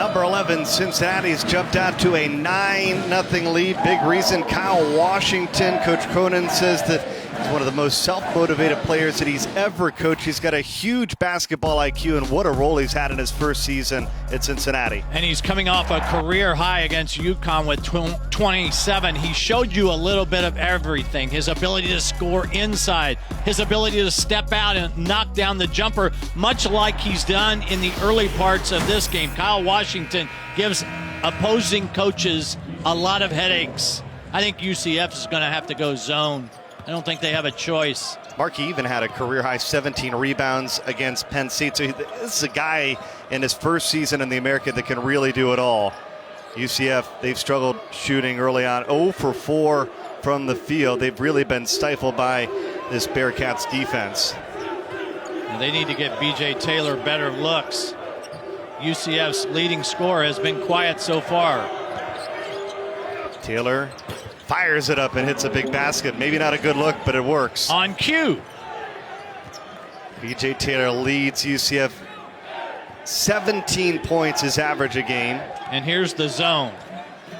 Number 11, Cincinnati's jumped out to a 9-0 lead. Big reason, Kyle Washington. Coach Cronin says that he's one of the most self-motivated players that he's ever coached. He's got a huge basketball IQ, and what a role he's had in his first season at Cincinnati. And he's coming off a career high against UConn with 27. He showed you a little bit of everything. His ability to score inside, his ability to step out and knock down the jumper, much like he's done in the early parts of this game. Kyle Washington gives opposing coaches a lot of headaches. I think UCF is going to have to go zone. I don't think they have a choice. Markey even had a career-high 17 rebounds against Penn State. So this is a guy in his first season in the American that can really do it all. UCF, they've struggled shooting early on. 0 for 4 from the field. They've really been stifled by this Bearcats defense. And they need to get B.J. Taylor better looks. UCF's leading scorer has been quiet so far. Taylor fires it up and hits a big basket. Maybe not a good look, but it works. On cue. B.J. Taylor leads UCF 17 points, his average a game. And here's the zone.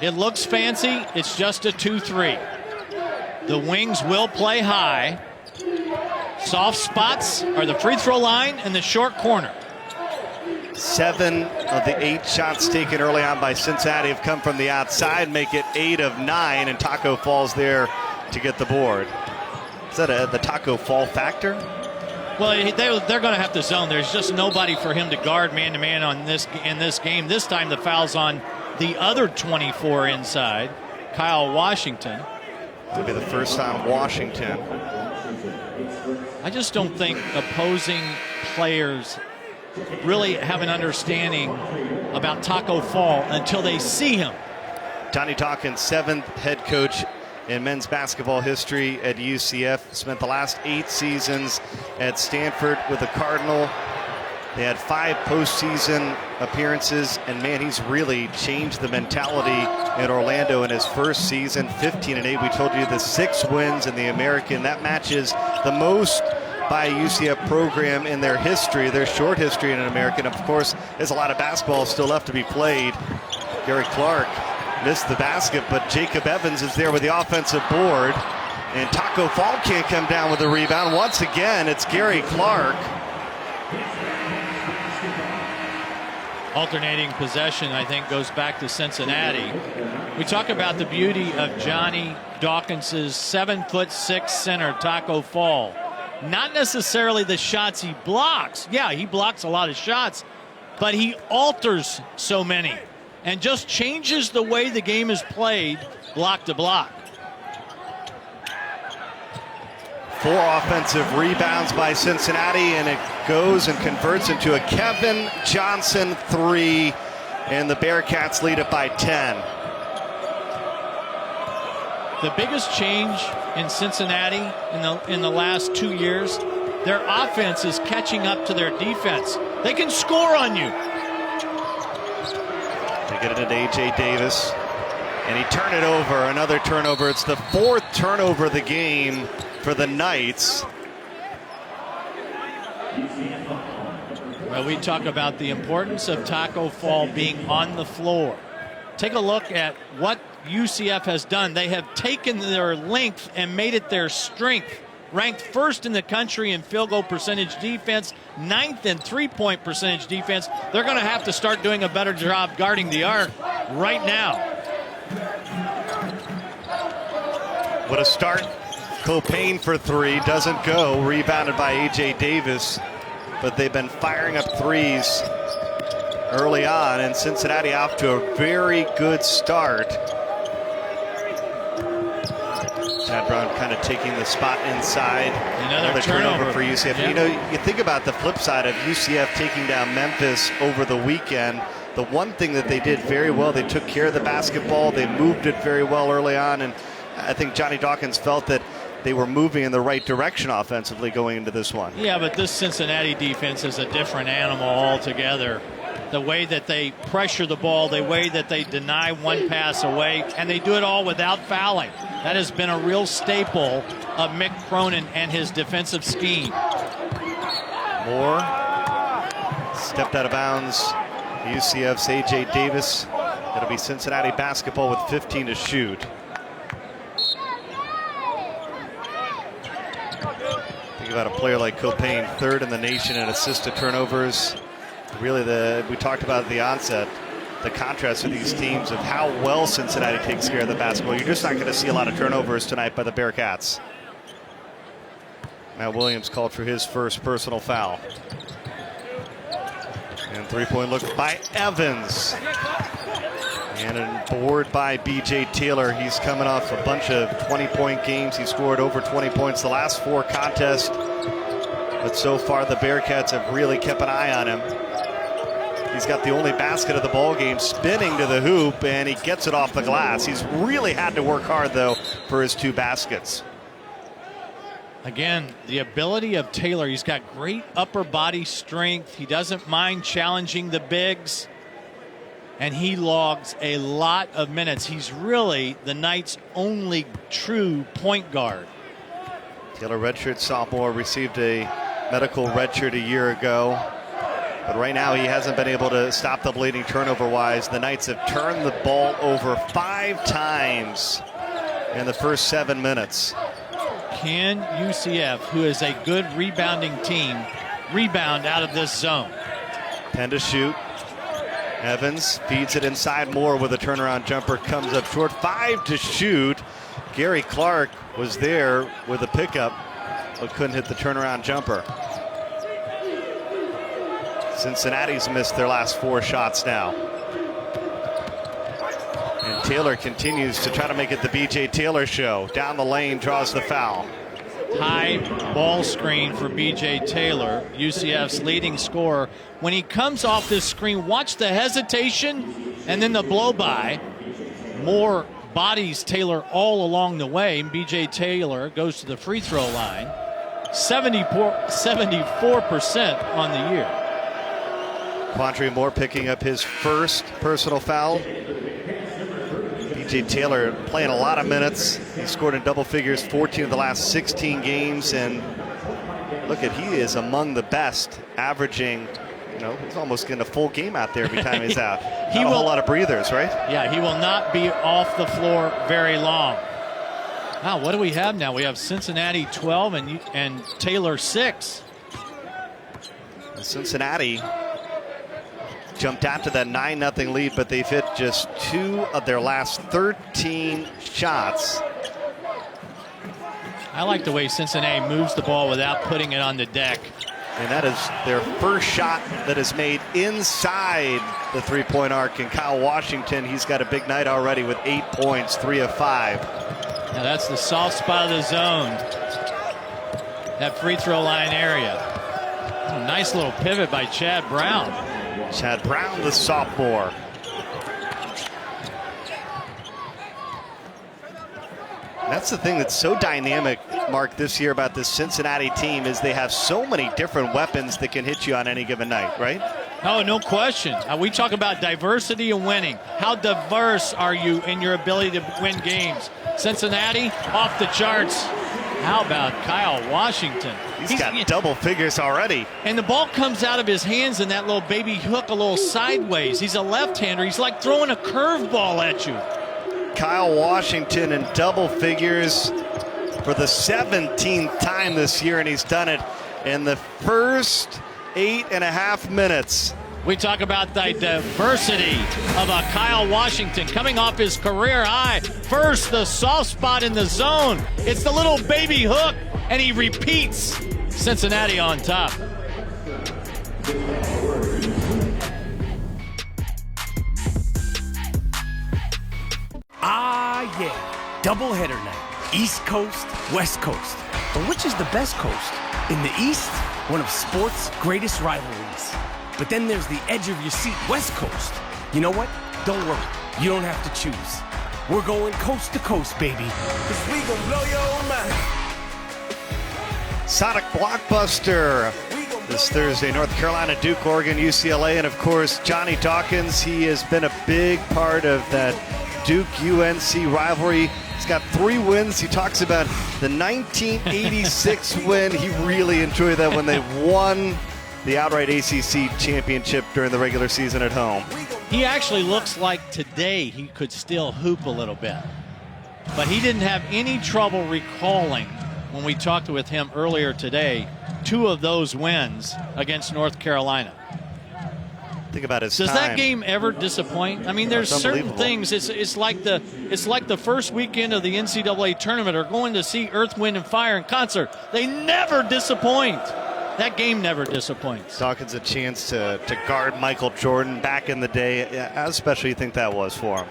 It looks fancy. It's just a 2-3. The wings will play high. Soft spots are the free throw line and the short corner. 7 of the 8 shots taken early on by Cincinnati have come from the outside, make it 8 of 9, and Taco falls there to get the board. Is that the Taco fall factor? Well, they're going to have to zone. There's just nobody for him to guard man-to-man in this game. This time the foul's on the other 24 inside, Kyle Washington. It'll be the first time Washington. I just don't think opposing players really have an understanding about Taco Fall until they see him. Johnny Dawkins, 7th head coach in men's basketball history at UCF. Spent the last 8 seasons at Stanford with the Cardinal. They had 5 postseason appearances, and man, he's really changed the mentality in Orlando in his first season. 15-8. We told you the 6 wins in the American. That matches the most by a UCF program in their history, their short history in an American. Of course, there's a lot of basketball still left to be played. Gary Clark missed the basket, but Jacob Evans is there with the offensive board. And Taco Fall can't come down with the rebound. Once again, it's Gary Clark. Alternating possession, I think, goes back to Cincinnati. We talk about the beauty of Johnny Dawkins's 7'6" center, Taco Fall. Not necessarily the shots he blocks. Yeah, he blocks a lot of shots, but he alters so many and just changes the way the game is played block to block. 4 offensive rebounds by Cincinnati, and it goes and converts into a Kevin Johnson 3, and the Bearcats lead it by 10. The biggest change in Cincinnati in the last 2 years, their offense is catching up to their defense. They can score on you. They get it into A.J. Davis, and he turned it over. Another turnover. It's the 4th turnover of the game for the Knights. Well, we talk about the importance of Taco Fall being on the floor. Take a look at what UCF has done. They have taken their length and made it their strength. Ranked 1st in the country in field goal percentage defense, 9th in three-point percentage defense. They're going to have to start doing a better job guarding the arc right now. What a start. Copain for 3, doesn't go. Rebounded by A.J. Davis. But they've been firing up threes early on, and Cincinnati off to a very good start. Chad Brown kind of taking the spot inside. Another turnover for UCF. Yeah. You know, you think about the flip side of UCF taking down Memphis over the weekend. The one thing that they did very well, they took care of the basketball. They moved it very well early on, and I think Johnny Dawkins felt that they were moving in the right direction offensively going into this one. Yeah, but this Cincinnati defense is a different animal altogether. The way that they pressure the ball, the way that they deny one pass away, and they do it all without fouling. That has been a real staple of Mick Cronin and his defensive scheme. Moore stepped out of bounds UCF's A.J. Davis. It'll be Cincinnati basketball with 15 to shoot. Think about a player like Copain, third in the nation in assist to turnovers. Really, we talked about at the onset, the contrast of these teams of how well Cincinnati takes care of the basketball. You're just not going to see a lot of turnovers tonight by the Bearcats. Matt Williams called for his first personal foul. And three-point look by Evans. And a board by B.J. Taylor. He's coming off a bunch of 20-point games. He scored over 20 points the last 4 contests. But so far, the Bearcats have really kept an eye on him. He's got the only basket of the ball game, spinning to the hoop, and he gets it off the glass. He's really had to work hard, though, for his 2 baskets. Again, the ability of Taylor, he's got great upper body strength. He doesn't mind challenging the bigs, and he logs a lot of minutes. He's really the Knights' only true point guard. Taylor, redshirt sophomore, received a medical redshirt a year ago. But right now he hasn't been able to stop the bleeding turnover-wise. The Knights have turned the ball over 5 times in the first 7 minutes. Can UCF, who is a good rebounding team, rebound out of this zone? 10 to shoot. Evans feeds it inside more with a turnaround jumper. Comes up short. 5 to shoot. Gary Clark was there with a pickup, but couldn't hit the turnaround jumper. Cincinnati's missed their last 4 shots now. And Taylor continues to try to make it the B.J. Taylor show. Down the lane, draws the foul. High ball screen for B.J. Taylor, UCF's leading scorer. When he comes off this screen, watch the hesitation and then the blow by. More bodies Taylor all along the way. And B.J. Taylor goes to the free throw line. 74% on the year. Quandre Moore picking up his first personal foul. B.J. Taylor playing a lot of minutes. He scored in double figures 14 of the last 16 games. And look at, he is among the best, averaging, he's almost getting a full game out there every time he's out. Not a whole lot of breathers, right? Yeah, he will not be off the floor very long. Wow, what do we have now? We have Cincinnati 12 and Taylor 6. Cincinnati jumped out to that 9-0 lead, but they've hit just 2 of their last 13 shots. I like the way Cincinnati moves the ball without putting it on the deck. And that is their first shot that is made inside the 3-point arc. And Kyle Washington, he's got a big night already with 8 points, 3 of 5. Now that's the soft spot of the zone. That free throw line area. Oh, nice little pivot by Chad Brown. Chad Brown, the sophomore. That's the thing that's so dynamic, Mark, this year about this Cincinnati team is they have so many different weapons that can hit you on any given night, right? Oh, no question. We talk about diversity and winning. How diverse are you in your ability to win games? Cincinnati, off the charts. How about Kyle Washington? He's got double figures already. And the ball comes out of his hands in that little baby hook a little sideways. He's a left-hander. He's like throwing a curveball at you. Kyle Washington in double figures for the 17th time this year, and he's done it in the first 8.5 minutes. We talk about the diversity of a Kyle Washington coming off his career high. First, the soft spot in the zone. It's the little baby hook, and he repeats. Cincinnati on top. Ah, yeah. Doubleheader night. East Coast, West Coast. But which is the best coast? In the East, one of sports' greatest rivalries. But then there's the edge of your seat, West Coast. You know what? Don't worry. You don't have to choose. We're going coast to coast, baby. 'Cause we gon' blow your mind. Sonic Blockbuster this Thursday. North Carolina, Duke, Oregon, UCLA, and of course, Johnny Dawkins. He has been a big part of that Duke-UNC rivalry. He's got 3 wins. He talks about the 1986 win. He really enjoyed that when they won the outright ACC championship during the regular season at home. He actually looks like today he could still hoop a little bit. But he didn't have any trouble recalling, when we talked with him earlier today, 2 of those wins against North Carolina. Think about his Does time. that game ever disappoint? I mean, there's certain things. It's like the first weekend of the NCAA tournament, or going to see Earth, Wind, and Fire in concert. They never disappoint. That game never disappoints. Dawkins a chance to guard Michael Jordan back in the day. How special you think that was for him?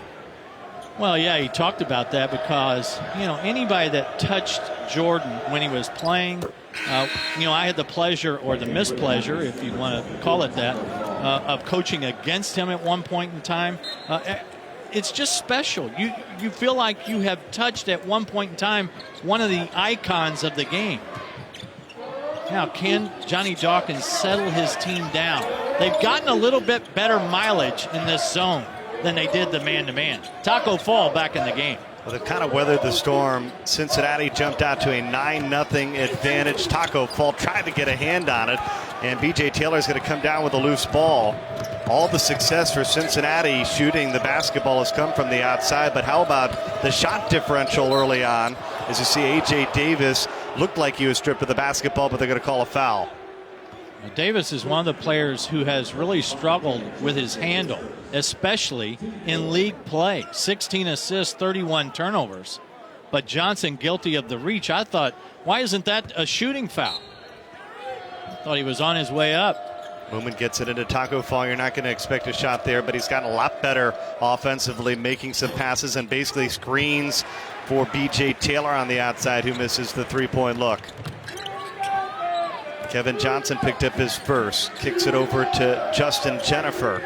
Well, yeah, he talked about that because, anybody that touched Jordan when he was playing, I had the pleasure, or the mispleasure, if you want to call it that, of coaching against him at one point in time. It's just special. You feel like you have touched at one point in time one of the icons of the game. Now, can Johnny Dawkins settle his team down? They've gotten a little bit better mileage in this zone than they did the man-to-man. Taco Fall back in the game. Well, they've kind of weathered the storm. Cincinnati jumped out to a 9-0 advantage. Taco Fall tried to get a hand on it, and B.J. Taylor's going to come down with a loose ball. All the success for Cincinnati shooting the basketball has come from the outside, but how about the shot differential early on? As you see, A.J. Davis looked like he was stripped of the basketball, but they're going to call a foul. Davis is one of the players who has really struggled with his handle, especially in league play. 16 assists, 31 turnovers. But Johnson guilty of the reach. I thought, why isn't that a shooting foul? I thought he was on his way up. Moomin gets it into Taco Fall. You're not going to expect a shot there, but he's gotten a lot better offensively, making some passes and basically screens for B.J. Taylor on the outside, who misses the three-point look. Kevin Johnson picked up his first, kicks it over to Justin Jennifer.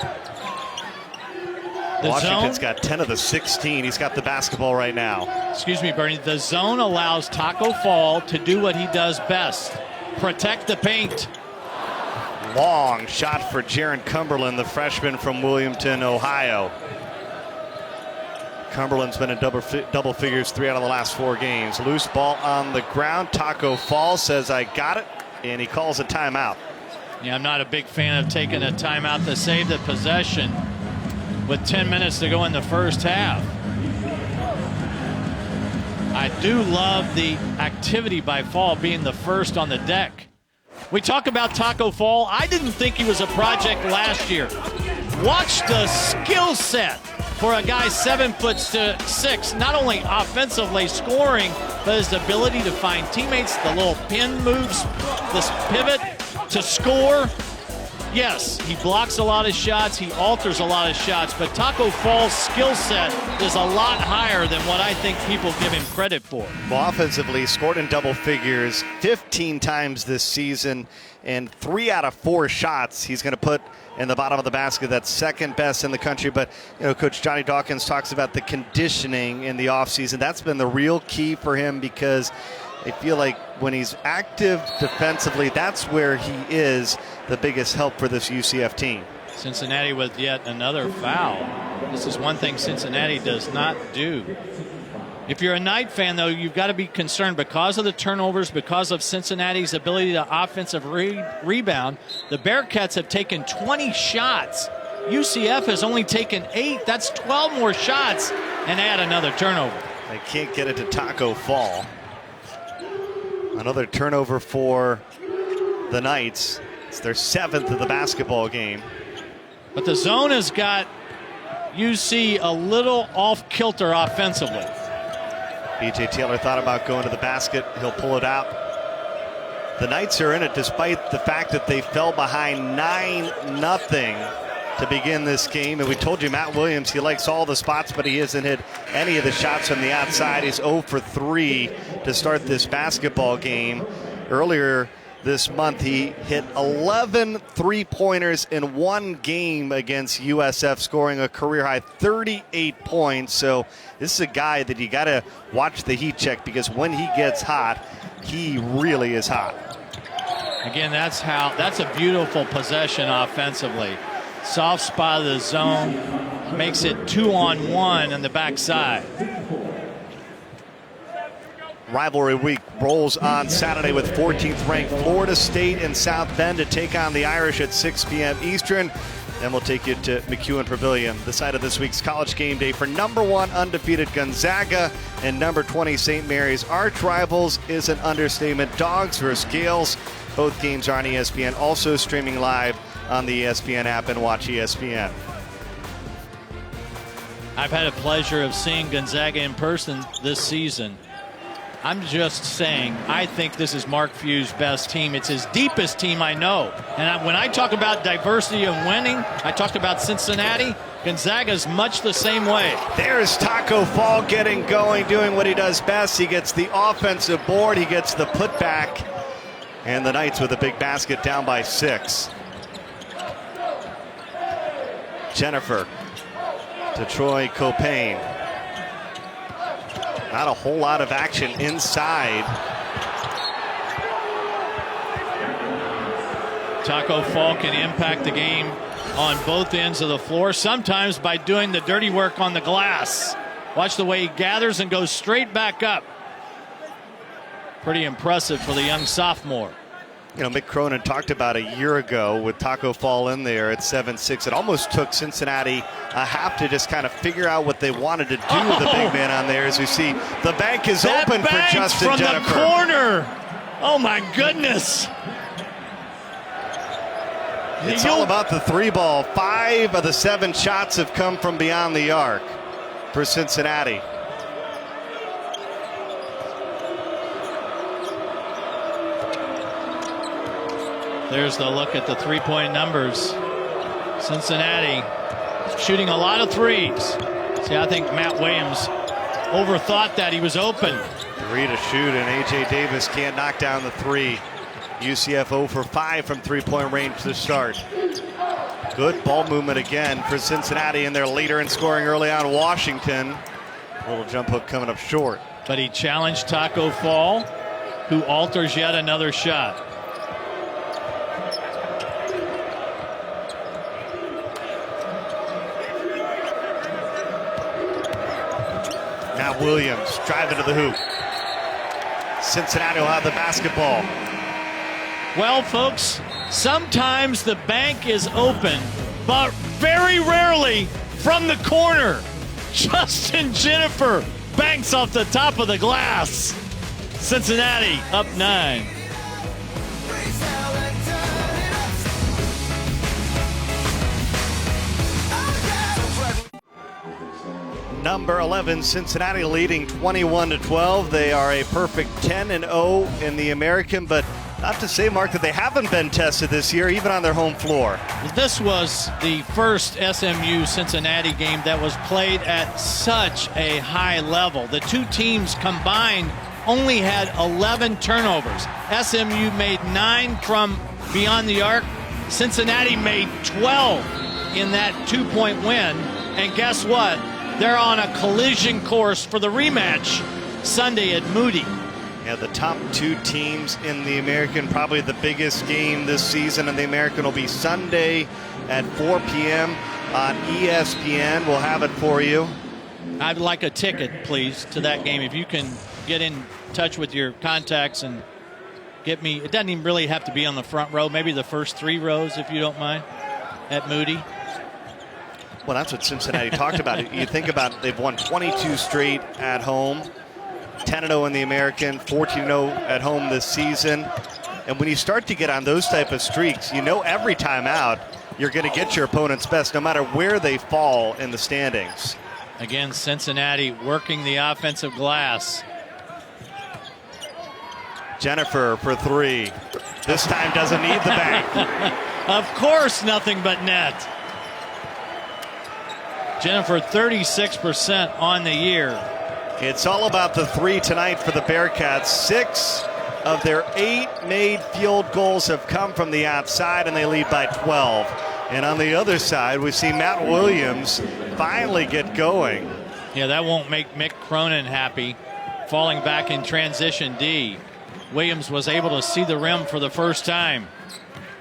Washington's got 10 of the 16. He's got the basketball right now. Excuse me, Bernie. The zone allows Taco Fall to do what he does best, protect the paint. Long shot for Jaron Cumberland, the freshman from Williamton, Ohio. Cumberland's been in double figures 3 out of the last 4 games. Loose ball on the ground. Taco Fall says, I got it, and he calls a timeout. Yeah, I'm not a big fan of taking a timeout to save the possession with 10 minutes to go in the first half. I do love the activity by Fall being the first on the deck. We talk about Taco Fall. I didn't think he was a project last year. Watch the skill set for a guy 7'6", not only offensively scoring, but his ability to find teammates, the little pin moves, this pivot to score. Yes, he blocks a lot of shots, he alters a lot of shots, but Taco Fall's skill set is a lot higher than what I think people give him credit for. Well, offensively, scored in double figures 15 times this season, and 3 out of 4 shots he's going to put in the bottom of the basket. That's second best in the country. But, Coach Johnny Dawkins talks about the conditioning in the offseason. That's been the real key for him, because I feel like when he's active defensively, that's where he is the biggest help for this UCF team. Cincinnati with yet another foul. This is one thing Cincinnati does not do. If you're a Knight fan, though, you've got to be concerned because of the turnovers, because of Cincinnati's ability to offensive rebound. The Bearcats have taken 20 shots. UCF has only taken 8. That's 12 more shots, and add another turnover. They can't get it to Taco Fall. Another turnover for the Knights. It's their 7th of the basketball game. But the zone has got UC a little off-kilter offensively. B.J. Taylor thought about going to the basket. He'll pull it out. The Knights are in it despite the fact that they fell behind 9-0 to begin this game. And we told you Matt Williams, he likes all the spots, but he hasn't hit any of the shots from the outside. He's 0 for 3 to start this basketball game. Earlier this month, he hit 11 three-pointers in one game against USF, scoring a career-high 38 points. So this is a guy that you got to watch the heat check, because when he gets hot, he really is hot. Again, that's a beautiful possession offensively. Soft spot of the zone, makes it 2-on-1 on the backside. Rivalry week rolls on Saturday with 14th ranked Florida State and South Bend to take on the Irish at 6 p.m. Eastern. Then we'll take you to McEwen Pavilion, the site of this week's College Game Day for #1 undefeated Gonzaga and #20 St. Mary's. Arch rivals is an understatement. Dogs versus Gales. Both games are on ESPN, also streaming live on the ESPN app and Watch ESPN. I've had a pleasure of seeing Gonzaga in person this season. I'm just saying, I think this is Mark Few's best team. It's his deepest team I know. And when I talk about diversity of winning, I talked about Cincinnati. Gonzaga's much the same way. There's Taco Fall getting going, doing what he does best. He gets the offensive board, he gets the putback, and the Knights with a big basket down by 6. Jennifer to Troy Copain. Not a whole lot of action inside. Taco Fall can impact the game on both ends of the floor, sometimes by doing the dirty work on the glass. Watch the way he gathers and goes straight back up. Pretty impressive for the young sophomore. You know, Mick Cronin talked about a year ago with Taco Fall in there at 7'6". It almost took Cincinnati a half to just kind of figure out what they wanted to do with the big man on there. As we see, the bank is open for Justin from Jennifer. The corner. Oh, my goodness. It's all about the 3-ball. 5 of the 7 shots have come from beyond the arc for Cincinnati. There's the look at the three-point numbers. Cincinnati shooting a lot of threes. See, I think Matt Williams overthought that. He was open. 3 to shoot, and A.J. Davis can't knock down the 3. UCF 0 for 5 from three-point range to start. Good ball movement again for Cincinnati, and they're leader in scoring early on. Washington, a little jump hook coming up short. But he challenged Taco Fall, who alters yet another shot. Now Williams driving to the hoop. Cincinnati will have the basketball. Well, folks, sometimes the bank is open, but very rarely from the corner. Justin Jennifer banks off the top of the glass. Cincinnati up 9. Number 11, Cincinnati leading 21-12. They are a perfect 10-0 in the American, but not to say, Mark, that they haven't been tested this year, even on their home floor. This was the first SMU-Cincinnati game that was played at such a high level. The two teams combined only had 11 turnovers. SMU made 9 from beyond the arc. Cincinnati made 12 in that 2-point win. And guess what? They're on a collision course for the rematch Sunday at Moody. Yeah, the top 2 teams in the American, probably the biggest game this season in the American will be Sunday at 4 p.m. on ESPN. We'll have it for you. I'd like a ticket, please, to that game. If you can get in touch with your contacts and get me, it doesn't even really have to be on the front row, maybe the first 3 rows, if you don't mind, at Moody. Well, that's what Cincinnati talked about. You think about it, they've won 22 straight at home, 10-0 in the American, 14-0 at home this season. And when you start to get on those type of streaks, you know every time out you're going to get your opponent's best, no matter where they fall in the standings. Again, Cincinnati working the offensive glass. Jennifer for 3. This time doesn't need the bank. Of course, nothing but net. Jennifer, 36% on the year. It's all about the 3 tonight for the Bearcats. 6 of their 8 made field goals have come from the outside, and they lead by 12. And on the other side, we see Matt Williams finally get going. Yeah, that won't make Mick Cronin happy. Falling back in transition D. Williams was able to see the rim for the first time.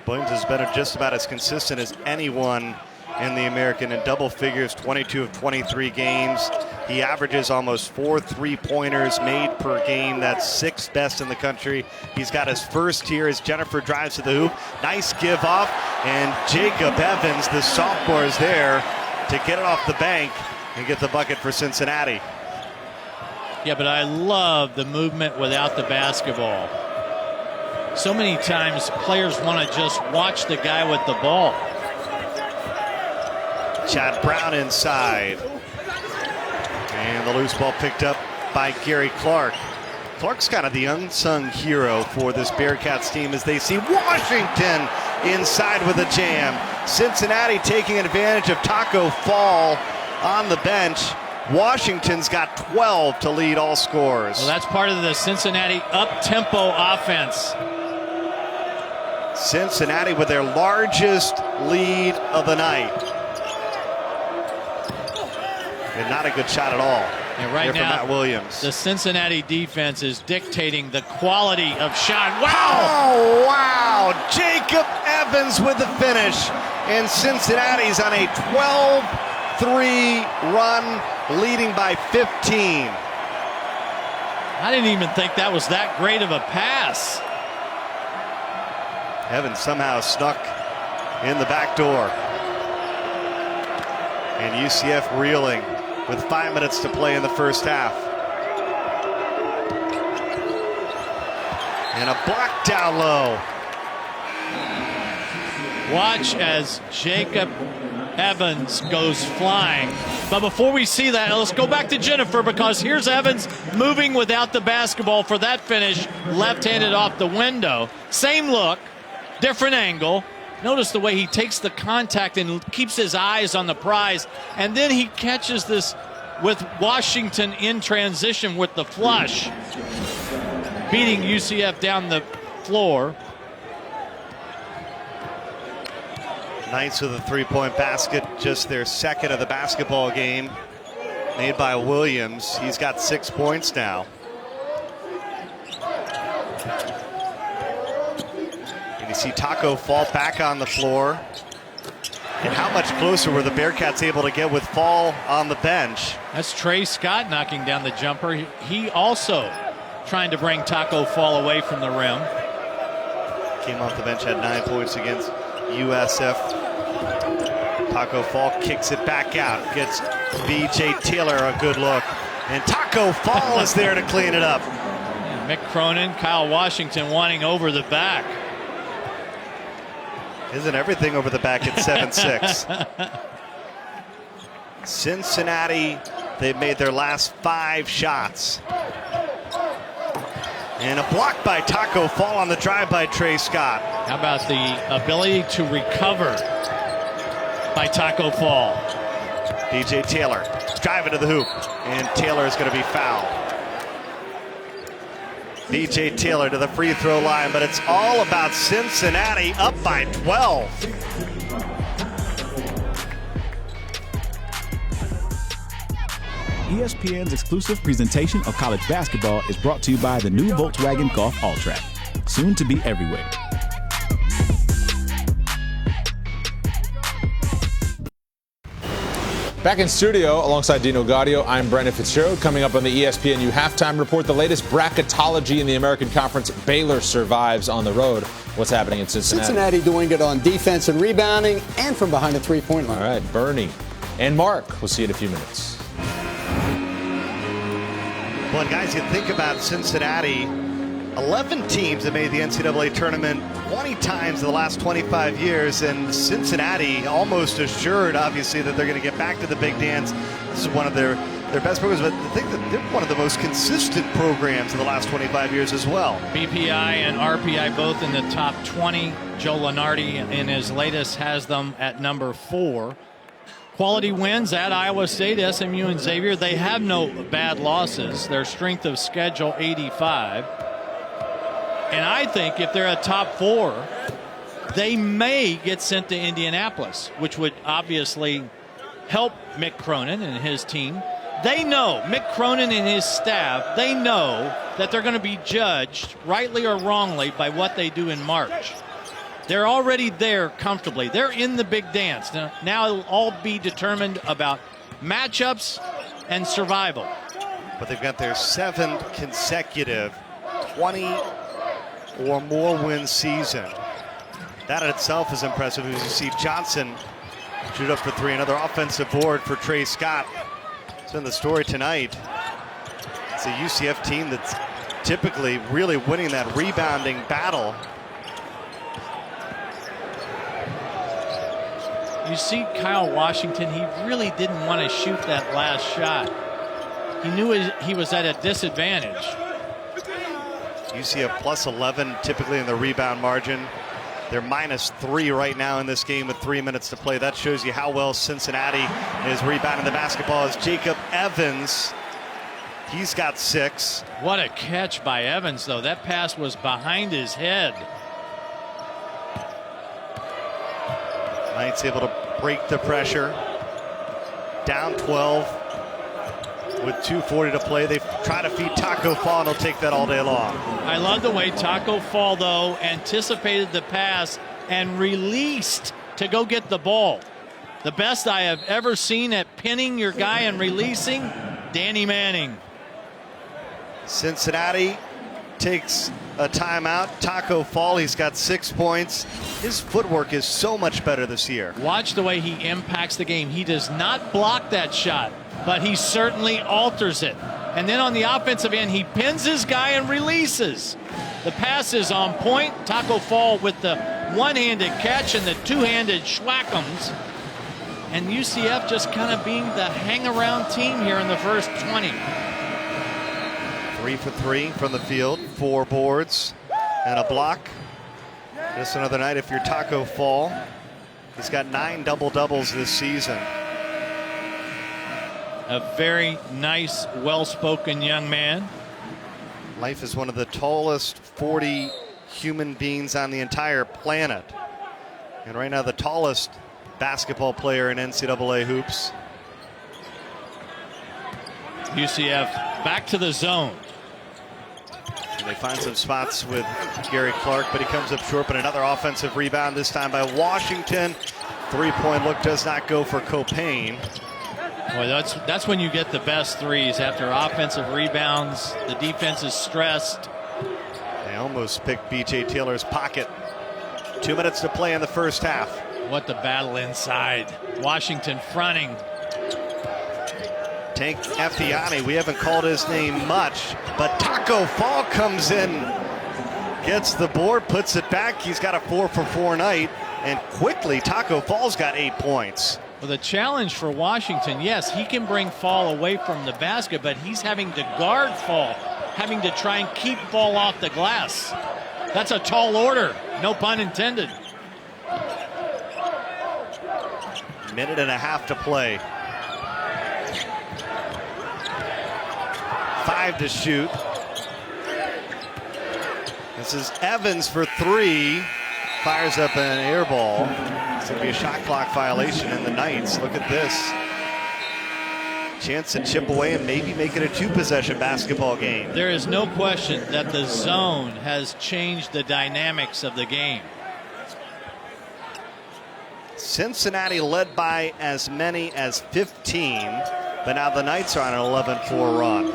Williams has been just about as consistent as anyone in the American in double figures, 22 of 23 games. He averages almost 4 3-pointers made per game. That's 6th best in the country. He's got his first here as Jennifer drives to the hoop. Nice give off, and Jacob Evans, the sophomore, is there to get it off the bank and get the bucket for Cincinnati. Yeah, but I love the movement without the basketball. So many times players want to just watch the guy with the ball. Chad Brown inside. And the loose ball picked up by Gary Clark. Clark's kind of the unsung hero for this Bearcats team as they see Washington inside with a jam. Cincinnati taking advantage of Taco Fall on the bench. Washington's got 12 to lead all scores. Well, that's part of the Cincinnati up-tempo offense. Cincinnati with their largest lead of the night. And not a good shot at all. And right now, Matt Williams. The Cincinnati defense is dictating the quality of shot. Wow! Oh, wow! Jacob Evans with the finish. And Cincinnati's on a 12-3 run, leading by 15. I didn't even think that was that great of a pass. Evans somehow snuck in the back door. And UCF reeling with 5 minutes to play in the first half. And a block down low. Watch as Jacob Evans goes flying. But before we see that, let's go back to Jennifer, because here's Evans moving without the basketball for that finish, left-handed off the window. Same look, different angle. Notice the way he takes the contact and keeps his eyes on the prize. And then he catches this with Washington in transition with the flush, beating UCF down the floor. Knights with a 3-point basket, just their second of the basketball game, made by Williams. He's got 6 points now. And you see Taco Fall back on the floor. And how much closer were the Bearcats able to get with Fall on the bench? That's Trey Scott knocking down the jumper. He also trying to bring Taco Fall away from the rim. Came off the bench, had 9 points against USF. Taco Fall kicks it back out, gets B.J. Taylor a good look. And Taco Fall is there to clean it up. And Mick Cronin, Kyle Washington wanting over the back. Isn't everything over the back at 7-6? Cincinnati, they've made their last 5 shots. And a block by Taco Fall on the drive by Trey Scott. How about the ability to recover by Taco Fall? B.J. Taylor driving to the hoop, and Taylor is going to be fouled. B.J. Taylor to the free throw line, but it's all about Cincinnati up by 12. ESPN's exclusive presentation of college basketball is brought to you by the new Volkswagen Golf All-Track, soon to be everywhere. Back in studio alongside Dino Gaudio, I'm Brandon Fitzgerald. Coming up on the ESPNU Halftime Report, the latest bracketology in the American Conference. Baylor survives on the road. What's happening in Cincinnati? Cincinnati doing it on defense and rebounding and from behind the three-point line. All right, Bernie and Mark. We'll see you in a few minutes. Well, guys, you think about Cincinnati, 11 teams have made the NCAA tournament 20 times in the last 25 years, and Cincinnati almost assured, obviously, that they're going to get back to the big dance. This is one of their best programs, but I think that they're one of the most consistent programs in the last 25 years as well. BPI and RPI both in the top 20. Joe Lunardi in his latest has them at number 4. Quality wins at Iowa State, SMU, and Xavier. They have no bad losses. Their strength of schedule, 85. And I think if they're a top 4, they may get sent to Indianapolis, which would obviously help Mick Cronin and his team. They know, Mick Cronin and his staff, they know that they're going to be judged, rightly or wrongly, by what they do in March. They're already there comfortably. They're in the big dance. Now it'll all be determined about matchups and survival. But they've got their 7th consecutive 20 or more win season. That in itself is impressive as you see Johnson shoot up for 3. Another offensive board for Trey Scott. It's been the story tonight. It's a UCF team that's typically really winning that rebounding battle. You see Kyle Washington, he really didn't want to shoot that last shot. He knew he was at a disadvantage. UCF plus 11 typically in the rebound margin. They're -3 right now in this game with 3 minutes to play. That shows you how well Cincinnati is rebounding the basketball. As Jacob Evans, he's got 6. What a catch by Evans, though. That pass was behind his head. Knight's able to break the pressure. Down 12 with 2:40 to play. They try to feed Taco Fall, and he'll take that all day long. I love the way Taco Fall, though, anticipated the pass and released to go get the ball. The best I have ever seen at pinning your guy and releasing, Danny Manning. Cincinnati takes a timeout. Taco Fall, he's got 6 points. His footwork is so much better this year. Watch the way he impacts the game. He does not block that shot, but he certainly alters it. And then on the offensive end, he pins his guy and releases. The pass is on point. Taco Fall with the one-handed catch and the two-handed schwack'ems. And UCF just kind of being the hang-around team here in the first 20. 3 for 3 from the field, 4 boards and a block. Just another night if you're Taco Fall. He's got 9 double-doubles this season. A very nice, well-spoken young man. Life is one of the tallest 40 human beings on the entire planet. And right now the tallest basketball player in NCAA hoops. UCF back to the zone. And they find some spots with Gary Clark, but he comes up short. But another offensive rebound, this time by Washington. 3-point look does not go for Copain. Boy, that's when you get the best threes, after offensive rebounds. The defense is stressed. They almost picked B.J. Taylor's pocket. 2 minutes to play in the first half. What the battle inside. Washington fronting. Tank Effiani, we haven't called his name much, but Taco Fall comes in, gets the board, puts it back. He's got a 4 for 4 night, and quickly Taco Fall's got 8 points. Well, the challenge for Washington, yes, he can bring Fall away from the basket, but he's having to guard Fall, having to try and keep Fall off the glass. That's a tall order, no pun intended. Minute and a half to play. 5 to shoot. This is Evans for 3. Fires up an air ball. It's going to be a shot clock violation in the Knights. Look at this. Chance to chip away and maybe make it a 2-possession basketball game. There is no question that the zone has changed the dynamics of the game. Cincinnati led by as many as 15, but now the Knights are on an 11-4 run.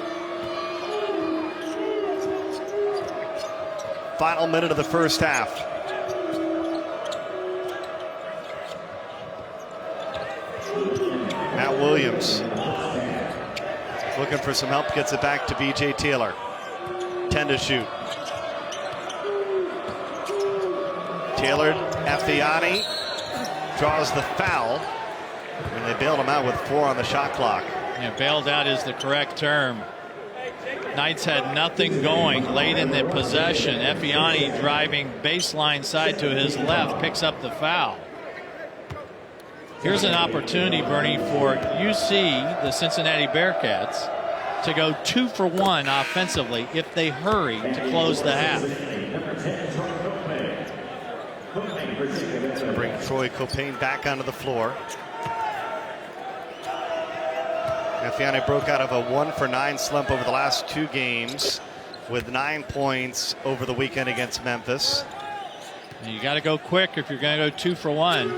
Final minute of the first half. Matt Williams looking for some help, gets it back to B.J. Taylor. 10 to shoot. Taylor, Effiani draws the foul, and they bailed him out with 4 on the shot clock. Yeah, bailed out is the correct term. Knights had nothing going late in the possession. Effiani driving baseline side to his left, picks up the foul. Here's an opportunity, Bernie, for UC, the Cincinnati Bearcats, to go 2 for 1 offensively if they hurry to close the half. It's going to bring Troy Copain back onto the floor. Effiani broke out of a 1 for 9 slump over the last 2 games with 9 points over the weekend against Memphis. And you got to go quick if you're going to go 2 for 1.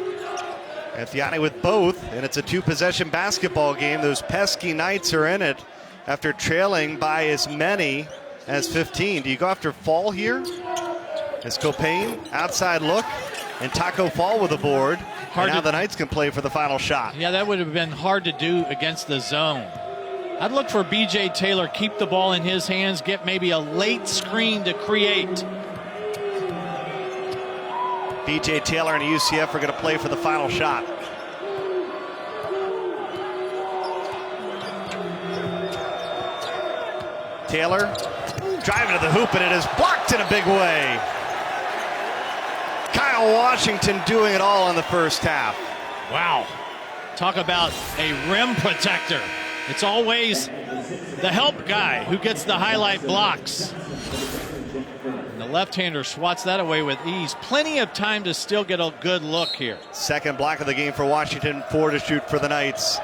Anfiani with both, and it's a 2-possession basketball game. Those pesky Knights are in it after trailing by as many as 15. Do you go after Fall here? As Copain, outside look, and Taco Fall with a board. And now the Knights can play for the final shot. Yeah, that would have been hard to do against the zone. I'd look for B.J. Taylor, keep the ball in his hands, get maybe a late screen to create. B.J. Taylor and UCF are going to play for the final shot. Taylor driving to the hoop, and it is blocked in a big way. Kyle Washington doing it all in the first half. Wow. Talk about a rim protector. It's always the help guy who gets the highlight blocks. And the left-hander swats that away with ease. Plenty of time to still get a good look here. Second block of the game for Washington, 4 to shoot for the Knights.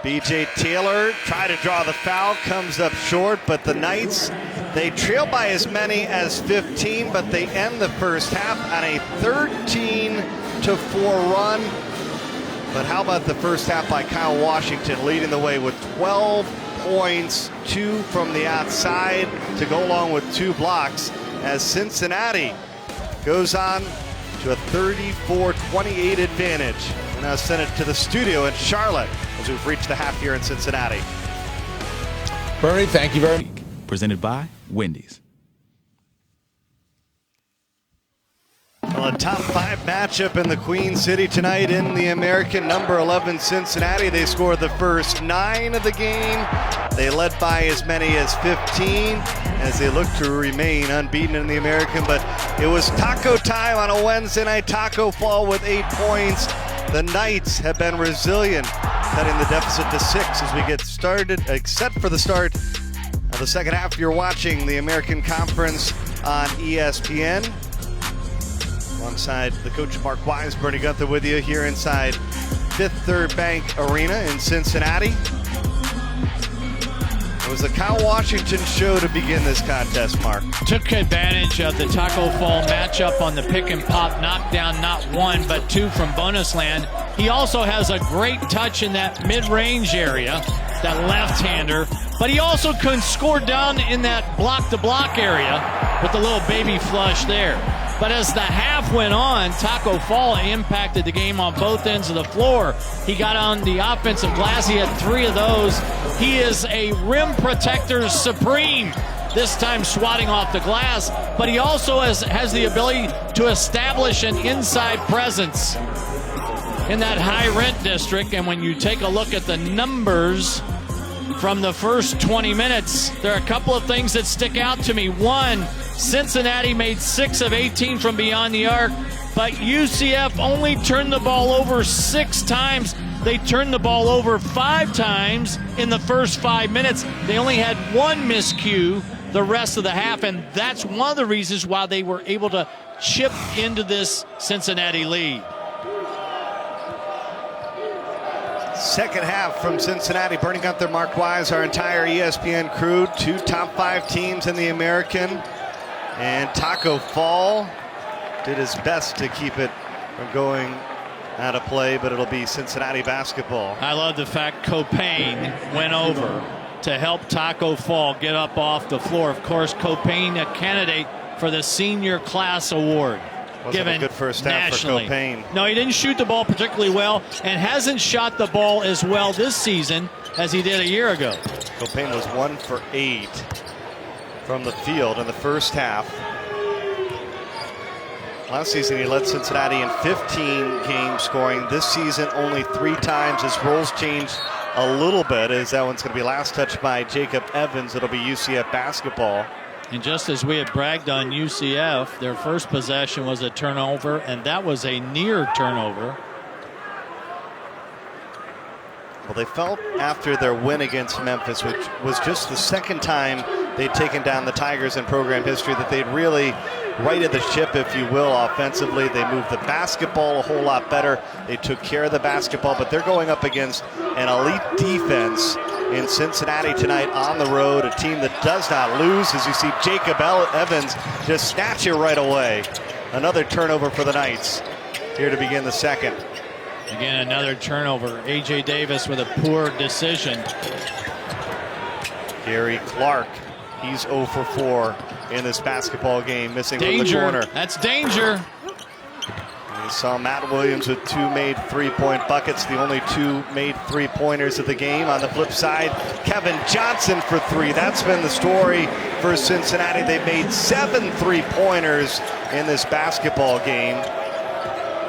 B.J. Taylor tried to draw the foul, comes up short, but the Knights, they trail by as many as 15, but they end the first half on a 13-4 run. But how about the first half by Kyle Washington, leading the way with 12 points, 2 from the outside to go along with 2 blocks, as Cincinnati goes on to a 34-28 advantage. We'll now send it to the studio in Charlotte as we've reached the half here in Cincinnati. Bernie, thank you very much. Presented by Wendy's. Well, a top 5 matchup in the Queen City tonight in the American. Number 11 Cincinnati. They scored the first 9 of the game. They led by as many as 15 as they look to remain unbeaten in the American. But it was taco time on a Wednesday night. Taco Fall with 8 points. The Knights have been resilient, cutting the deficit to 6 as we get started, except for the start of the second half. You're watching the American Conference on ESPN. Alongside the coach Mark Wise, Bernie Gunther with you here inside Fifth Third Bank Arena in Cincinnati. It was the Kyle Washington show to begin this contest, Mark. Took advantage of the Taco Fall matchup on the pick and pop, knocked down not 1 but 2 from bonus land. He also has a great touch in that mid-range area, that left-hander, but he also can score down in that block-to-block area with the little baby flush there. But as the half went on, Taco Fall impacted the game on both ends of the floor. He got on the offensive glass. He had 3 of those. He is a rim protector supreme, this time swatting off the glass. But he also has the ability to establish an inside presence in that high rent district. And when you take a look at the numbers from the first 20 minutes, there are a couple of things that stick out to me. One, Cincinnati made 6 of 18 from beyond the arc, but UCF only turned the ball over 6 times. They turned the ball over 5 times in the first 5 minutes. They only had 1 miscue the rest of the half, and that's one of the reasons why they were able to chip into this Cincinnati lead. Second half from Cincinnati. Bernie Gunther, Mark Wise, our entire ESPN crew. 2 top 5 teams in the American. And Taco Fall did his best to keep it from going out of play, but it'll be Cincinnati basketball. I love the fact Copain went over to help Taco Fall get up off the floor. Of course, Copain, a candidate for the Senior Class Award. Wasn't a good first half nationally. for Copain. No, he didn't shoot the ball particularly well and hasn't shot the ball as well this season as he did a year ago. Copain was 1 for 8 from the field in the first half. Last season he led Cincinnati in 15 game scoring. This season only 3 times. His roles changed a little bit as that one's going to be last touched by Jacob Evans. It'll be UCF basketball. And just as we had bragged on UCF, their first possession was a turnover, and that was a near turnover. Well, they felt after their win against Memphis, which was just the second time they'd taken down the Tigers in program history, that they'd really righted the ship, if you will, offensively. They moved the basketball a whole lot better. They took care of the basketball, but they're going up against an elite defense in Cincinnati tonight on the road, a team that does not lose, as you see Jacob Evans just snatch it right away. Another turnover for the Knights here to begin the second. Again, another turnover. A.J. Davis with a poor decision. Gary Clark, he's 0 for 4 in this basketball game, missing from the corner. That's danger. You saw Matt Williams with 2 made three-point buckets, the only 2 made three-pointers of the game. On the flip side, Kevin Johnson for 3. That's been the story for Cincinnati. They've made 7 three-pointers in this basketball game.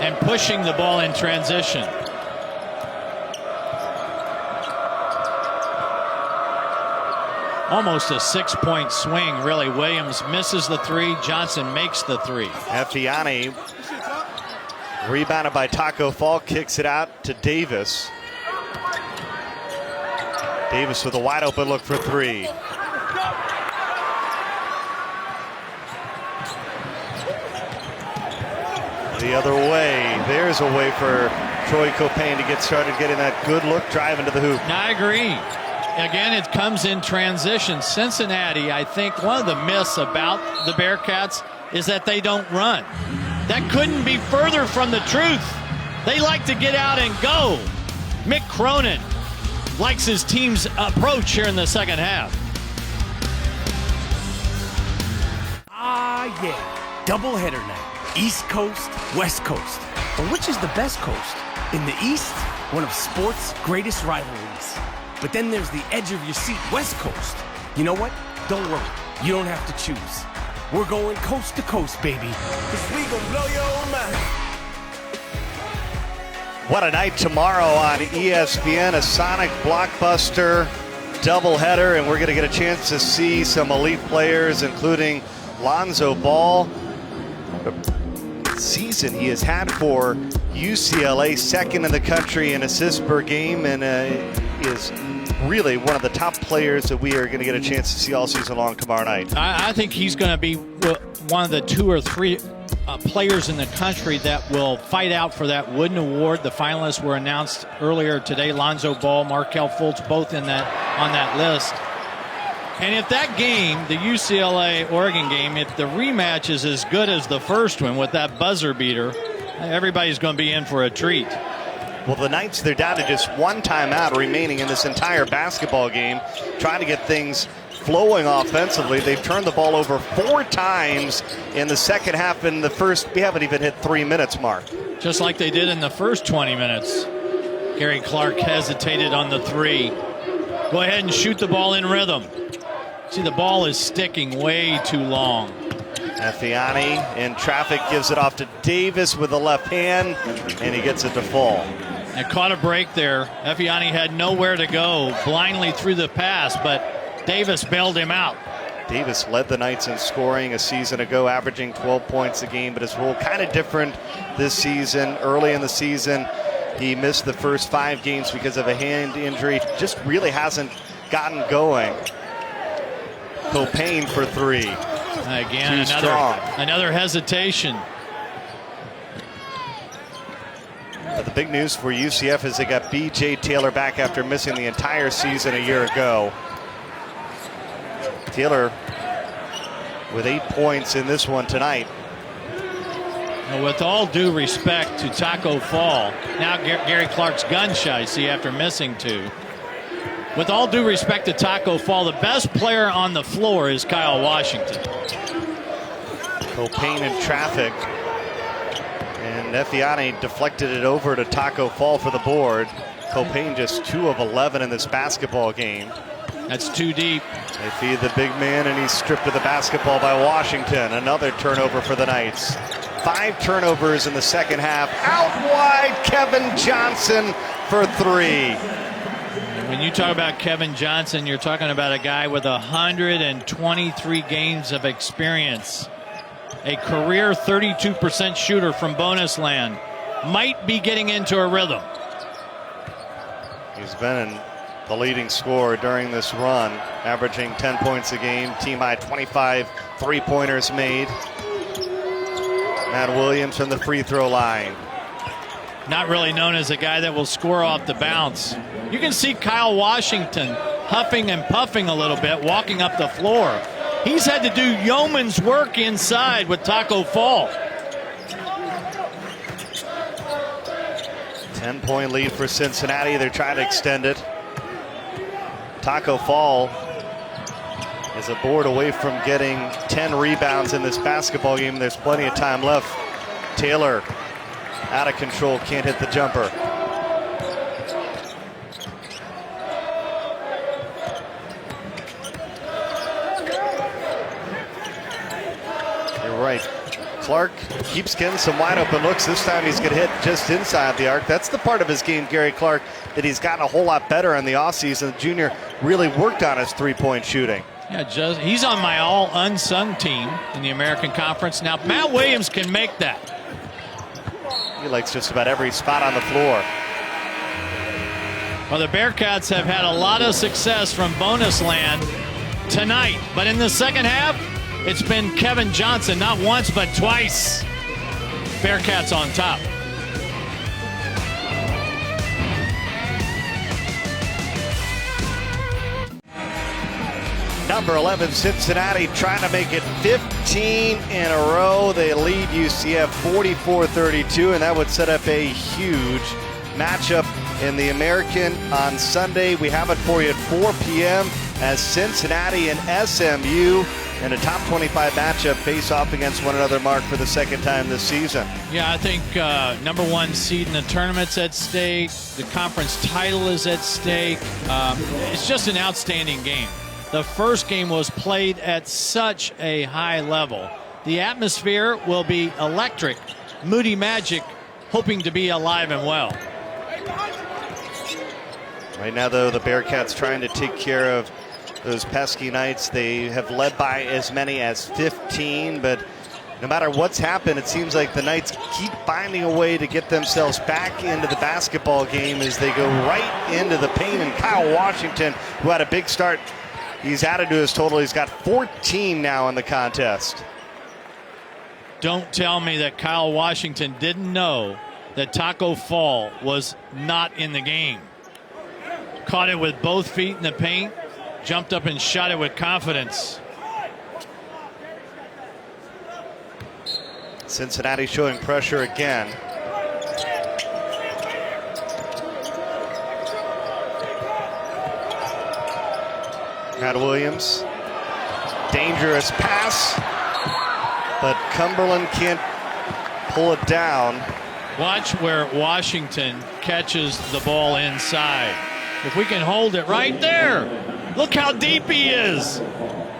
And pushing the ball in transition. Almost a 6-point swing, really. Williams misses the 3. Johnson makes the 3. Effiani, rebounded by Taco Fall, kicks it out to Davis. Davis with a wide open look for 3. The other way. There's a way for Troy Copain to get started, getting that good look, drive into the hoop. I agree. Again, it comes in transition. Cincinnati, I think one of the myths about the Bearcats is that they don't run. That couldn't be further from the truth. They like to get out and go. Mick Cronin likes his team's approach here in the second half. Ah, yeah. Doubleheader night. East Coast, West Coast. But which is the best coast? In the East, one of sports' greatest rivalries. But then there's the edge of your seat, West Coast. You know what? Don't worry. You don't have to choose. We're going coast to coast, baby. 'Cause we gon' blow your mind. What a night tomorrow on ESPN, a Sonic blockbuster doubleheader, and we're going to get a chance to see some elite players, including Lonzo Ball. The season he has had for UCLA, second in the country in assists per game, and is really one of the top players that we are going to get a chance to see all season long tomorrow night. I think he's going to be one of the 2 or 3 players in the country that will fight out for that Wooden Award. The finalists were announced earlier today. Lonzo Ball, Markelle Fultz, both on that list. And if that game, the UCLA-Oregon game, if the rematch is as good as the first one with that buzzer beater, everybody's going to be in for a treat. Well, the Knights, they're down to just 1 timeout remaining in this entire basketball game, trying to get things flowing offensively. They've turned the ball over 4 times in the second half. In the first, we haven't even hit 3 minutes mark. Just like they did in the first 20 minutes. Gary Clark hesitated on the 3. Go ahead and shoot the ball in rhythm. See, the ball is sticking way too long. Effiani in traffic gives it off to Davis with the left hand, and he gets it to fall. And caught a break there. Effiani had nowhere to go, blindly threw the pass, but Davis bailed him out. Davis led the Knights in scoring a season ago, averaging 12 points a game, but his role kind of different this season. Early in the season, he missed the first 5 games because of a hand injury. Just really hasn't gotten going. Copain for 3. Again, another hesitation. But the big news for UCF is they got B.J. Taylor back after missing the entire season a year ago. Taylor with 8 points in this one tonight. Now, with all due respect to Taco Fall, now Gary Clark's gun shy, see, after missing 2. With all due respect to Taco Fall, the best player on the floor is Kyle Washington. Copain in traffic. And Effiani deflected it over to Taco Fall for the board. Copain just 2 of 11 in this basketball game. That's too deep. They feed the big man, and he's stripped of the basketball by Washington. Another turnover for the Knights. 5 turnovers in the second half. Out wide, Kevin Johnson for 3. When you talk about Kevin Johnson, you're talking about a guy with 123 games of experience. A career 32% shooter from bonus land. Might be getting into a rhythm. He's been the leading scorer during this run, averaging 10 points a game. Team high 25 three-pointers made. Matt Williams from the free throw line. Not really known as a guy that will score off the bounce. You can see Kyle Washington huffing and puffing a little bit, walking up the floor. He's had to do yeoman's work inside with Taco Fall. 10-point lead for Cincinnati. They're trying to extend it. Taco Fall is a board away from getting 10 rebounds in this basketball game. There's plenty of time left. Taylor out of control, can't hit the jumper. You're right. Clark keeps getting some wide open looks. This time he's going to hit just inside the arc. That's the part of his game, Gary Clark, that he's gotten a whole lot better in the offseason. The junior really worked on his three-point shooting. Yeah, he's on my all unsung team in the American Conference. Now, Matt Williams can make that. He likes just about every spot on the floor. Well, the Bearcats have had a lot of success from bonus land tonight, but in the second half, it's been Kevin Johnson, not once, but twice. Bearcats on top. Number 11, Cincinnati, trying to make it 15 in a row. They lead UCF 44-32, and that would set up a huge matchup in the American on Sunday. We have it for you at 4 p.m. as Cincinnati and SMU in a top 25 matchup face off against one another, Mark, for the second time this season. Yeah, I think number one seed in the tournament's at stake. The conference title is at stake. It's just an outstanding game. The first game was played at such a high level. The atmosphere will be electric. Moody Magic hoping to be alive and well. Right now, though, the Bearcats trying to take care of those pesky Knights. They have led by as many as 15, but no matter what's happened, it seems like the Knights keep finding a way to get themselves back into the basketball game as they go right into the paint. And Kyle Washington, who had a big start, he's added to his total. He's got 14 now in the contest. Don't tell me that Kyle Washington didn't know that Taco Fall was not in the game. Caught it with both feet in the paint, jumped up and shot it with confidence. Cincinnati showing pressure again. Matt Williams, dangerous pass, but Cumberland can't pull it down. Watch where Washington catches the ball inside. If we can hold it right there, look how deep he is.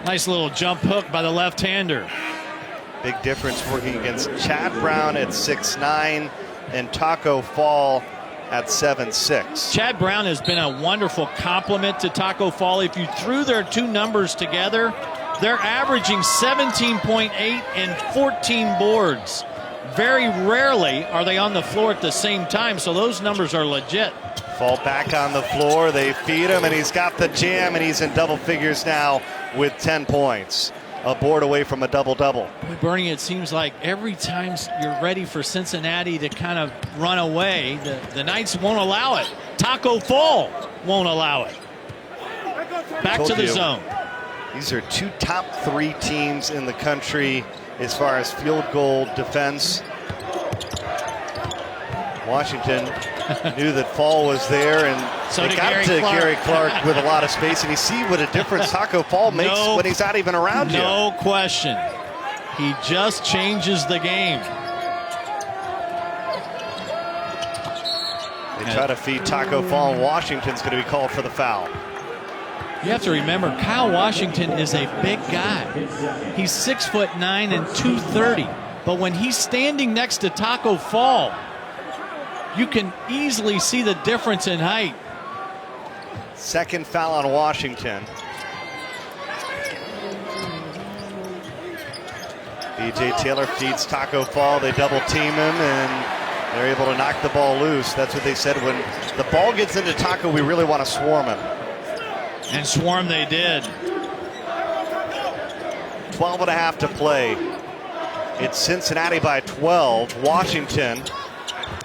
Nice little jump hook by the left-hander. Big difference working against Chad Brown at 6'9" and Taco Fall at 7'6". Chad Brown has been a wonderful complement to Taco Fall. If you threw their two numbers together, they're averaging 17.8 and 14 boards. Very rarely are they on the floor at the same time, so those numbers are legit. Fall back on the floor, they feed him, and he's got the jam, and he's in double figures now with 10 points. A board away from a double-double. Boy, Bernie, it seems like every time you're ready for Cincinnati to kind of run away, the Knights won't allow it. Taco Fall won't allow it. Back to the zone. These are two top 3 teams in the country as far as field goal defense. Washington knew that Fall was there, and so they got Gary Clark with a lot of space, and you see what a difference Taco Fall makes when he's not even around you. No question. He just changes the game. They try to feed Taco Fall, and Washington's going to be called for the foul. You have to remember, Kyle Washington is a big guy. He's 6'9" and 230. But when he's standing next to Taco Fall, you can easily see the difference in height. Second foul on Washington. B.J. Taylor feeds Taco Fall. They double team him, and they're able to knock the ball loose. That's what they said. When the ball gets into Taco, we really want to swarm him. And swarm they did. 12.5 to play. It's Cincinnati by 12. Washington,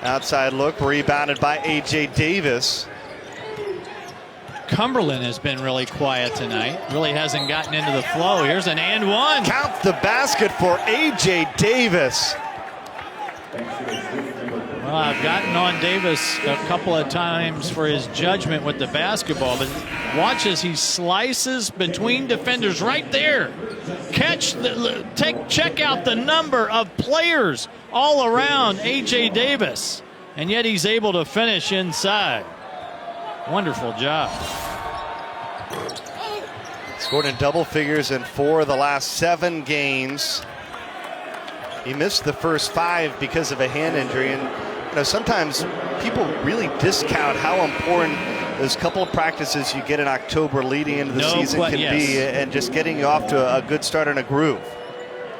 outside look, rebounded by A.J. Davis. Cumberland has been really quiet tonight. Really hasn't gotten into the flow. Here's an and one. Count the basket for A.J. Davis. Well, I've gotten on Davis a couple of times for his judgment with the basketball, but watch as he slices between defenders right there. Check out the number of players all around A.J. Davis, and yet he's able to finish inside. Wonderful job. Scored in double figures in 4 of the last 7 games. He missed the first 5 because of a hand injury, and sometimes people really discount how important those couple of practices you get in October leading into the season can be, and just getting you off to a good start and a groove.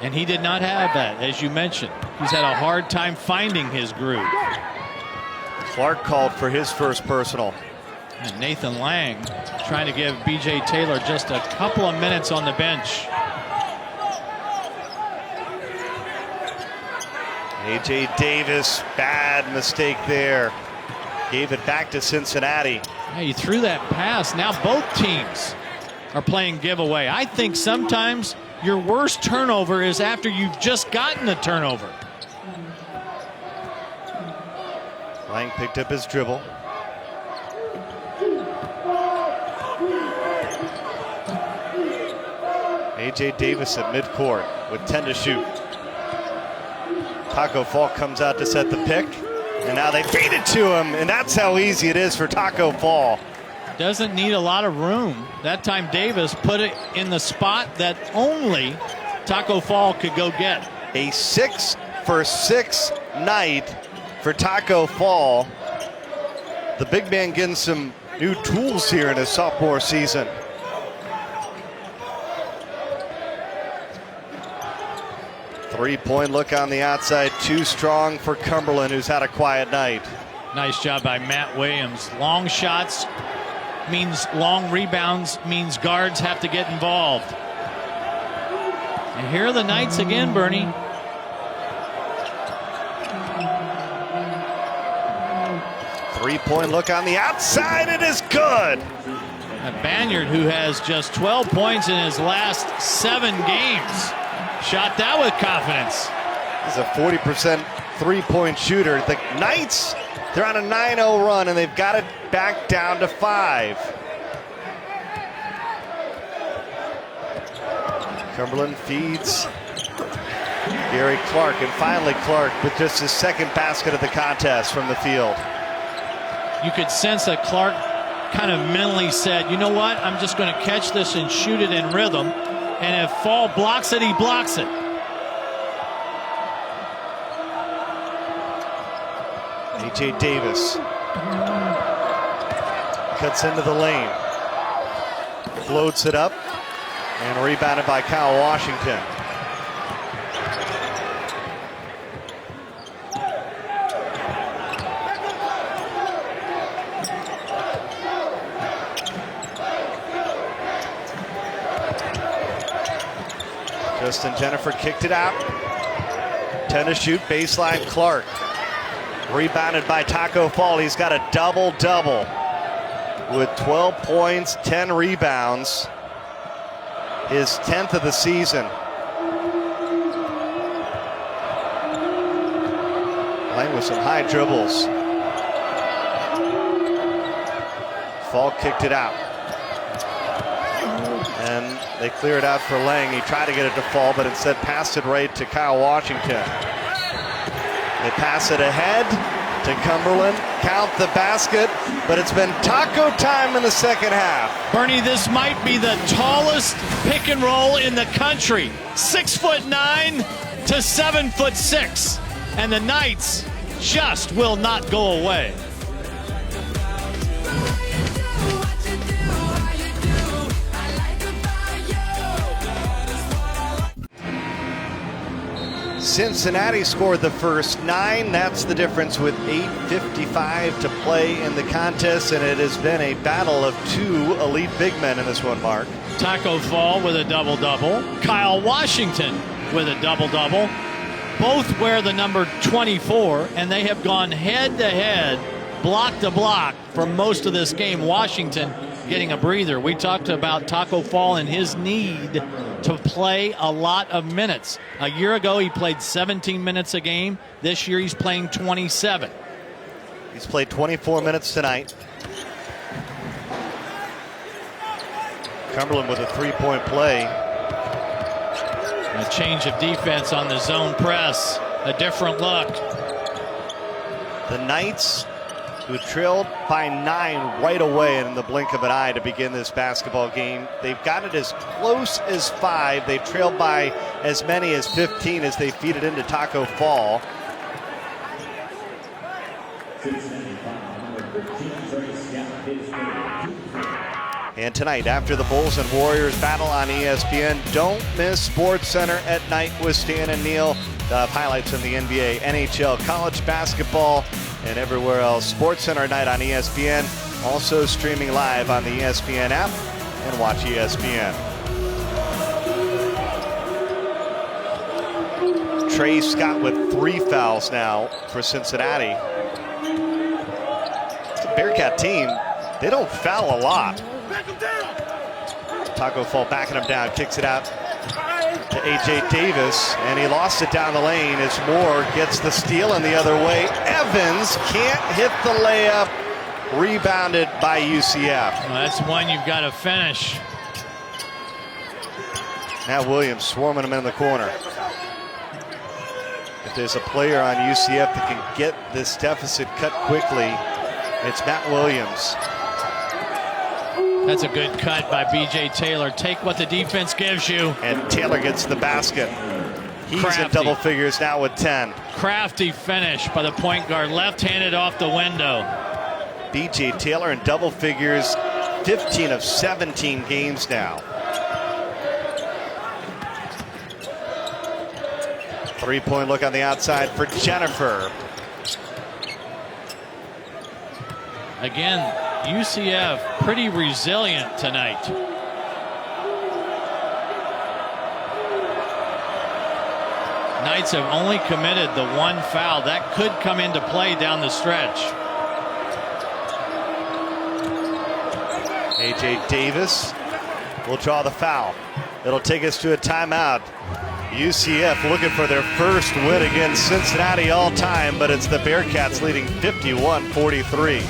And he did not have that, as you mentioned. He's had a hard time finding his groove. Clark called for his first personal. And Nathan Lang trying to give B.J. Taylor just a couple of minutes on the bench. A.J. Davis, bad mistake there. Gave it back to Cincinnati. Yeah, you threw that pass. Now both teams are playing giveaway. I think sometimes your worst turnover is after you've just gotten a turnover. Lang picked up his dribble. A.J. Davis at midcourt with 10 to shoot. Taco Fall comes out to set the pick, and now they feed it to him, and that's how easy it is for Taco Fall. Doesn't need a lot of room. That time Davis put it in the spot that only Taco Fall could go get. A 6 for 6 night for Taco Fall. The big man getting some new tools here in his sophomore season. Three-point look on the outside, too strong for Cumberland, who's had a quiet night. Nice job by Matt Williams. Long shots means long rebounds, means guards have to get involved. And here are the Knights again, Bernie. Three-point look on the outside, it is good. Banyard, who has just 12 points in his last 7 games. Shot that with confidence. He's a 40% three-point shooter. The Knights, they're on a 9-0 run, and they've got it back down to 5. Cumberland feeds Gary Clark, and finally Clark with just his second basket of the contest from the field. You could sense that Clark kind of mentally said, you know what, I'm just going to catch this and shoot it in rhythm. And if Fall blocks it, he blocks it. A.J. Davis cuts into the lane, floats it up, and rebounded by Kyle Washington. Justin Jennifer kicked it out. 10 to shoot, baseline Clark. Rebounded by Taco Fall. He's got a double-double with 12 points, 10 rebounds. His 10th of the season. Playing with some high dribbles. Fall kicked it out. And they clear it out for Lang. He tried to get it to Fall, but instead passed it right to Kyle Washington. They pass it ahead to Cumberland. Count the basket, but it's been taco time in the second half. Bernie, this might be the tallest pick and roll in the country. 6'9" to 7'6", and the Knights just will not go away. Cincinnati scored the first 9. That's the difference with 8:55 to play in the contest, and it has been a battle of 2 elite big men in this one, Mark. Taco Fall with a double-double. Kyle Washington with a double-double. Both wear the number 24, and they have gone head-to-head, block to block for most of this game. Washington getting a breather. We talked about Taco Fall and his need to play a lot of minutes. A year ago, he played 17 minutes a game. This year, he's playing 27. He's played 24 minutes tonight. Cumberland with a three-point play. A change of defense on the zone press. A different look. The Knights, who trailed by 9 right away in the blink of an eye to begin this basketball game, they've got it as close as 5. They've trailed by as many as 15 as they feed it into Taco Fall. And tonight, after the Bulls and Warriors battle on ESPN, don't miss SportsCenter at night with Stan and Neil. They'll have highlights from the NBA, NHL, college basketball, and everywhere else. SportsCenter at night on ESPN. Also streaming live on the ESPN app and watch ESPN. Trey Scott with 3 fouls now for Cincinnati. It's a Bearcat team. They don't foul a lot. Taco Fall backing him down, kicks it out to A.J. Davis, and he lost it down the lane as Moore gets the steal in the other way. Evans can't hit the layup, rebounded by UCF. Well, that's one you've got to finish. Now Williams swarming him in the corner. If there's a player on UCF that can get this deficit cut quickly, it's Matt Williams. That's a good cut by B.J. Taylor. Take what the defense gives you. And Taylor gets the basket. He's Crafty. in double figures now with 10. Crafty finish by the point guard. Left-handed off the window. B.J. Taylor in double figures, 15 of 17 games now. 3-point look on the outside for Jennifer. Again, UCF pretty resilient tonight. Knights have only committed the 1 foul. That could come into play down the stretch. A.J. Davis will draw the foul. It'll take us to a timeout. UCF looking for their first win against Cincinnati all time, but it's the Bearcats leading 51-43.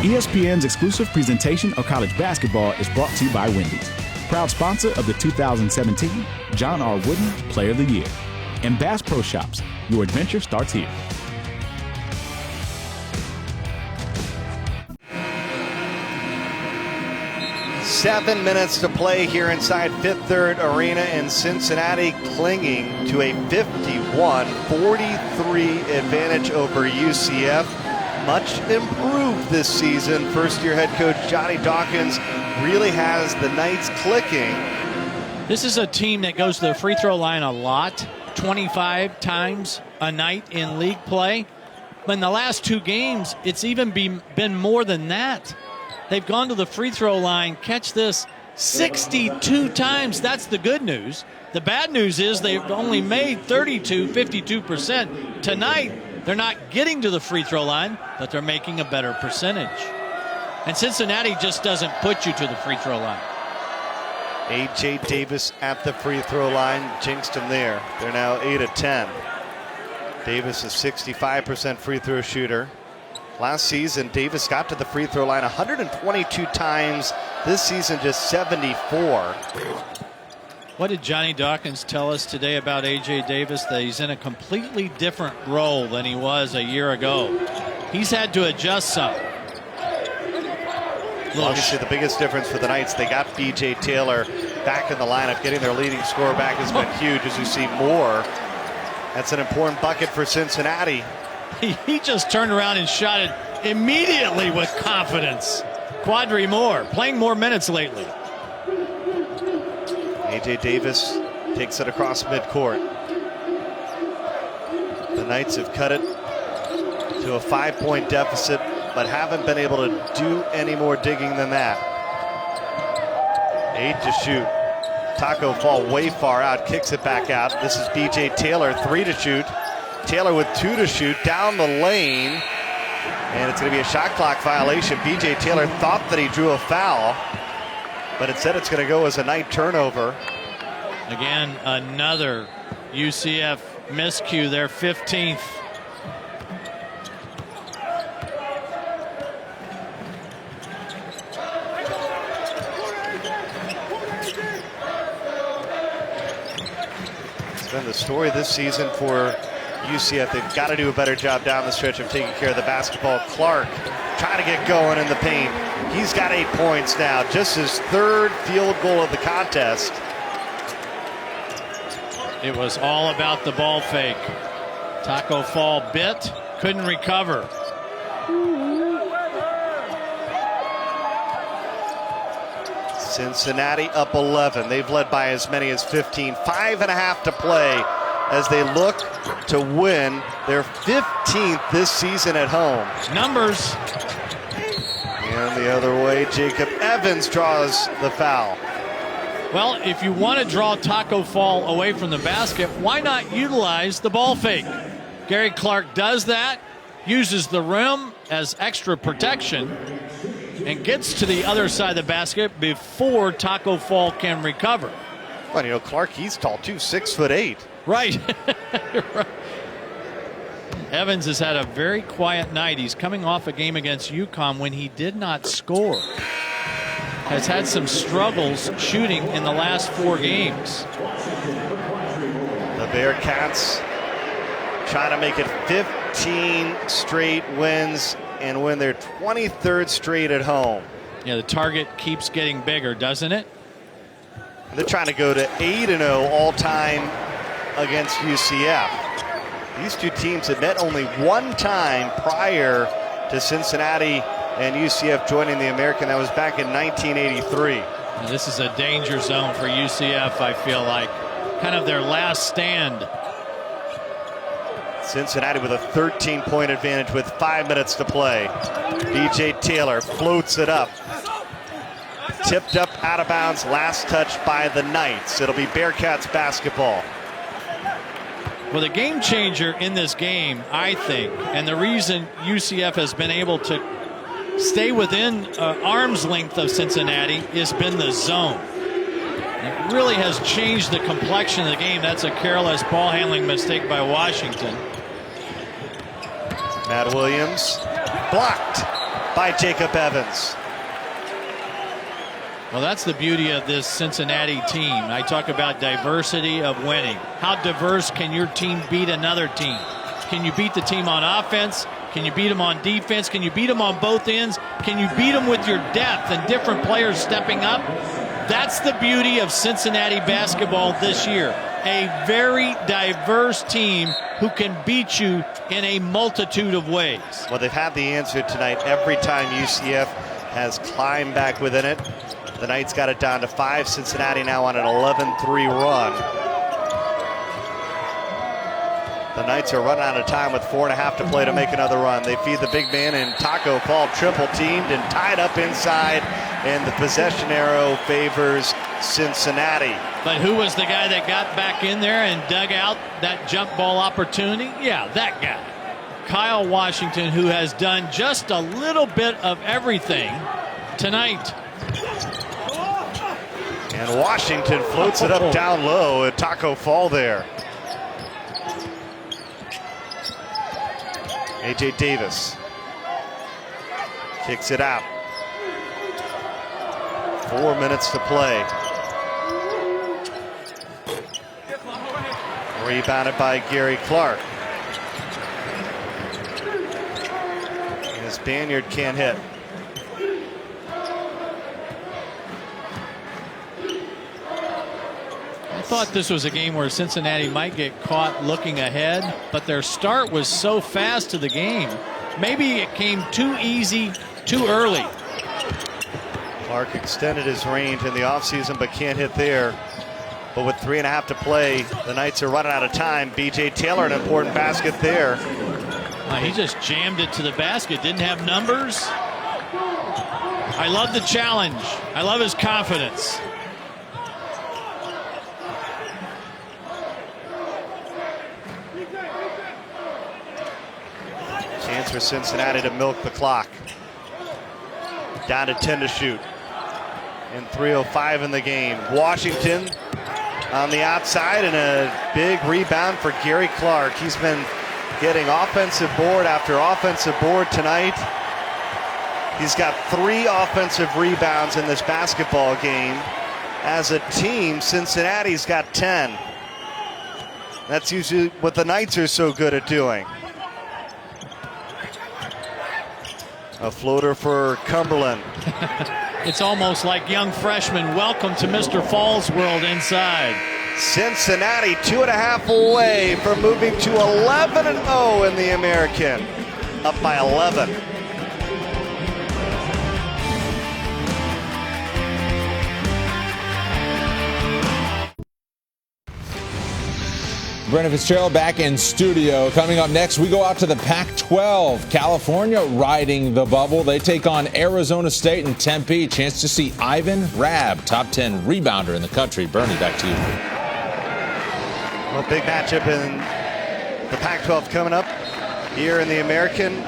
ESPN's exclusive presentation of college basketball is brought to you by Wendy's, proud sponsor of the 2017 John R. Wooden Player of the Year. And Bass Pro Shops, your adventure starts here. Seven minutes to play here inside Fifth Third Arena in Cincinnati, clinging to a 51-43 advantage over UCF. Much improved this season. First-year head coach Johnny Dawkins really has the Knights clicking. This is a team that goes to the free throw line a lot, 25 times a night in league play. But in the last 2 games, it's even been more than that. They've gone to the free throw line, catch this, 62 times. That's the good news. The bad news is they've only made 52%. Tonight, they're not getting to the free throw line, but they're making a better percentage. And Cincinnati just doesn't put you to the free throw line. A.J. Davis at the free throw line, jinxed him there. They're now 8 of 10. Davis is 65% free throw shooter. Last season, Davis got to the free throw line 122 times. This season, just 74. What did Johnny Dawkins tell us today about A.J. Davis? That he's in a completely different role than he was a year ago. He's had to adjust some. Obviously, the biggest difference for the Knights, they got B.J. Taylor back in the lineup. Getting their leading scorer back has been huge. As you see Moore, that's an important bucket for Cincinnati. He just turned around and shot it immediately with confidence. Quadri Moore, playing more minutes lately. A.J. Davis takes it across midcourt. The Knights have cut it to a 5-point deficit, but haven't been able to do any more digging than that. 8 to shoot. Taco Fall way far out, kicks it back out. This is B.J. Taylor, 3 to shoot. Taylor with 2 to shoot, down the lane. And it's going to be a shot clock violation. B.J. Taylor thought that he drew a foul, but instead it's going to go as a Knight turnover. Again, another UCF miscue there, 15th. It's been the story this season for UCF. They've got to do a better job down the stretch of taking care of the basketball. Clark trying to get going in the paint. He's got 8 points now, just his 3rd field goal of the contest. It was all about the ball fake. Taco Fall bit, couldn't recover. Cincinnati up 11. They've led by as many as 15. 5.5 to play as they look to win their 15th this season at home. Numbers. And the other way, Jacob Evans draws the foul. Well, if you want to draw Taco Fall away from the basket, why not utilize the ball fake? Gary Clark does that, uses the rim as extra protection, and gets to the other side of the basket before Taco Fall can recover. Well, you know, Clark, he's tall too, 6'8". Right. Right. Evans has had a very quiet night. He's coming off a game against UConn when he did not score. Has had some struggles shooting in the last 4 games. The Bearcats trying to make it 15 straight wins and win their 23rd straight at home. Yeah, the target keeps getting bigger, doesn't it? And they're trying to go to 8-0 all-time against UCF. These two teams had met only one time prior to Cincinnati and UCF joining the American. That was back in 1983. And this is a danger zone for UCF, I feel like. Kind of their last stand. Cincinnati with a 13-point advantage with 5 minutes to play. B.J. Taylor floats it up. Tipped up out of bounds, last touch by the Knights. It'll be Bearcats basketball. Well, the game changer in this game, I think, and the reason UCF has been able to stay within arm's length of Cincinnati has been the zone. It really has changed the complexion of the game. That's a careless ball handling mistake by Washington. Matt Williams blocked by Jacob Evans. Well, that's the beauty of this Cincinnati team. I talk about diversity of winning. How diverse can your team beat another team? Can you beat the team on offense? Can you beat them on defense? Can you beat them on both ends? Can you beat them with your depth and different players stepping up? That's the beauty of Cincinnati basketball this year. A very diverse team who can beat you in a multitude of ways. Well, they've had the answer tonight every time UCF has climbed back within it. The Knights got it down to 5. Cincinnati now on an 11-3 run. The Knights are running out of time with 4.5 to play to make another run. They feed the big man, and Taco Fall triple teamed and tied up inside, and the possession arrow favors Cincinnati. But who was the guy that got back in there and dug out that jump ball opportunity? Yeah, that guy. Kyle Washington, who has done just a little bit of everything tonight. And Washington floats it up down low, and Taco Fall there. A.J. Davis kicks it out. 4 minutes to play. Rebounded by Gary Clark. And Spaniard can't hit. I thought this was a game where Cincinnati might get caught looking ahead, but their start was so fast to the game. Maybe it came too easy, too early. Clark extended his range in the offseason, but can't hit there. But with 3.5 to play, the Knights are running out of time. B.J. Taylor, an important basket there. He just jammed it to the basket, didn't have numbers. I love the challenge. I love his confidence. Chance for Cincinnati to milk the clock. Down to 10 to shoot. And 3:05 in the game. Washington on the outside, and a big rebound for Gary Clark. He's been getting offensive board after offensive board tonight. He's got 3 offensive rebounds in this basketball game. As a team, Cincinnati's got 10. That's usually what the Knights are so good at doing. A floater for Cumberland. It's almost like young freshmen. Welcome to Mr. Falls World inside. Cincinnati 2.5 away from moving to 11-0 in the American. Up by 11. Brennan Fitzgerald back in studio. Coming up next, we go out to the Pac-12. California riding the bubble. They take on Arizona State and Tempe. Chance to see Ivan Rabb, top 10 rebounder in the country. Bernie, back to you. Well, big matchup in the Pac-12 coming up here in the American.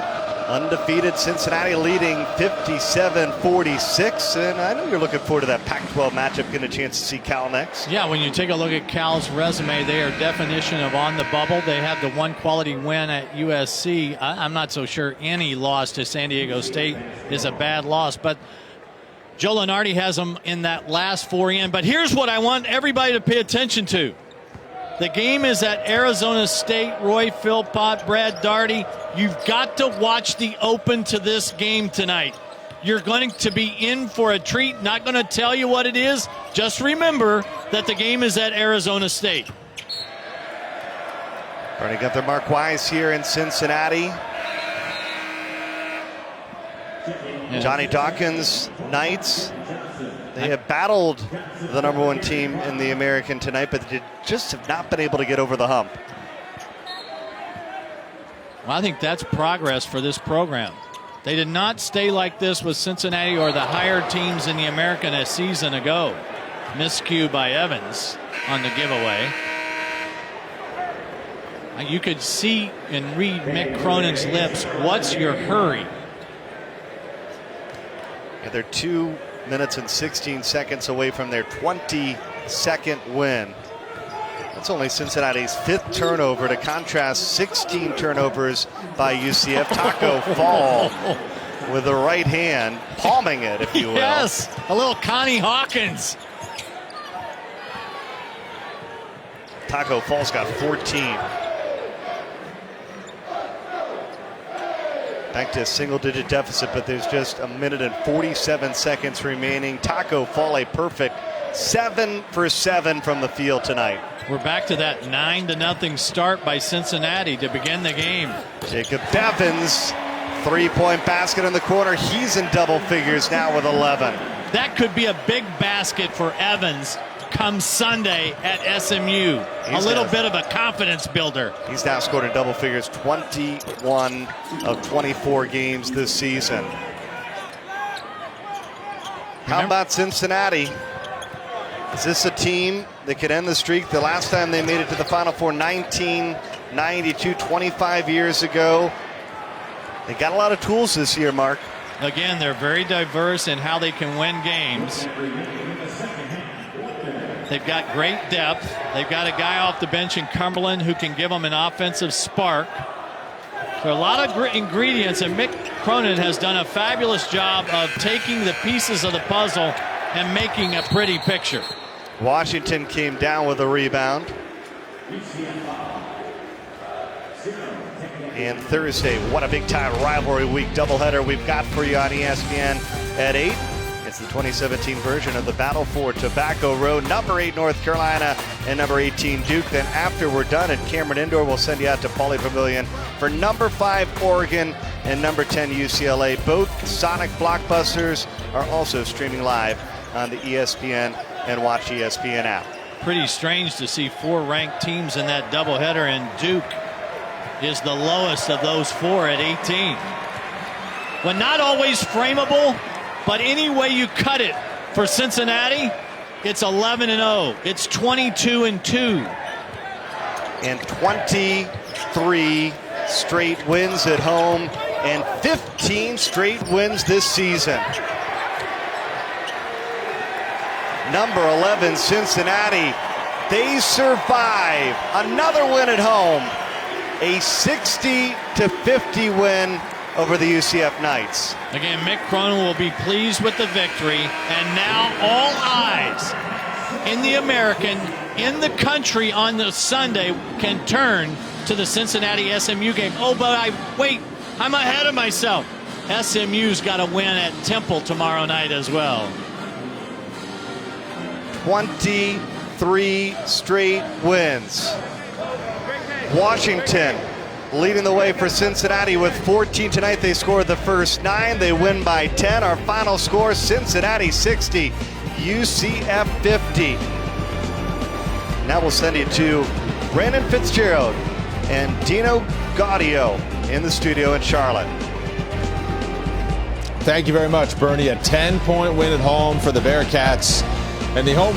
Undefeated Cincinnati leading 57-46. And I know you're looking forward to that Pac-12 matchup. Getting a chance to see Cal next. Yeah, when you take a look at Cal's resume, they are definition of on the bubble. They have the one quality win at USC. I'm not so sure any loss to San Diego State is a bad loss. But Joe Lunardi has them in that last 4 in. But here's what I want everybody to pay attention to. The game is at Arizona State. Roy Philpott, Brad Daugherty. You've got to watch the open to this game tonight. You're going to be in for a treat. Not going to tell you what it is. Just remember that the game is at Arizona State. Already got their Mark Wise here in Cincinnati. Yeah. Johnny Dawkins, Knights. They have battled the #1 team in the American tonight, but they just have not been able to get over the hump. Well, I think that's progress for this program. They did not stay like this with Cincinnati or the higher teams in the American a season ago. Miscue by Evans on the giveaway. You could see and read Mick Cronin's lips, what's your hurry? Yeah, they're 2 minutes and 16 seconds away from their 22nd win. That's only Cincinnati's 5th turnover. To contrast, 16 turnovers by UCF. Taco Fall with the right hand, palming it, if you will. Yes, a little Connie Hawkins. Taco Fall's got 14. Back to a single-digit deficit, but there's just 1 minute and 47 seconds remaining. Taco Fall a perfect 7 for 7 from the field tonight. We're back to that 9-0 start by Cincinnati to begin the game. Jacob Bevins, 3-point basket in the corner. He's in double figures now with 11. That could be a big basket for Evans come Sunday at SMU. A little bit of a confidence builder. He's now scored in double figures 21 of 24 games this season. How about Cincinnati? Is this a team that could end the streak? The last time they made it to the Final Four, 1992, 25 years ago. They got a lot of tools this year, Mark. Again, they're very diverse in how they can win games. They've got great depth. They've got a guy off the bench in Cumberland who can give them an offensive spark. There are a lot of ingredients, and Mick Cronin has done a fabulous job of taking the pieces of the puzzle and making a pretty picture. Washington came down with a rebound. And Thursday, what a big-time rivalry week doubleheader we've got for you on ESPN at 8. It's the 2017 version of the Battle for Tobacco Road. Number 8 North Carolina and number 18 Duke. Then after we're done at Cameron Indoor, we'll send you out to Pauley Pavilion for number 5 Oregon and number 10 UCLA. Both Sonic blockbusters are also streaming live on the ESPN and Watch ESPN app. Pretty strange to see 4 ranked teams in that doubleheader, and Duke is the lowest of those 4 at 18. Well, not always frameable, but any way you cut it for Cincinnati, it's 11-0. It's 22-2. And 23 straight wins at home and 15 straight wins this season. Number 11 Cincinnati They survive. Another win at home. A 60-50 win over the UCF Knights. Again, Mick Cronin will be pleased with the victory. And now all eyes in the American, in the country on the Sunday can turn to the Cincinnati SMU game. Oh, but I'm ahead of myself. SMU's got to win at Temple tomorrow night as well. 23 straight wins. Washington leading the way for Cincinnati with 14 tonight. They scored the first 9. They win by 10. Our final score, Cincinnati 60, UCF 50. Now we'll send you to Brandon Fitzgerald and Dino Gaudio in the studio in Charlotte. Thank you very much, Bernie. A 10-point win at home for the Bearcats. And the home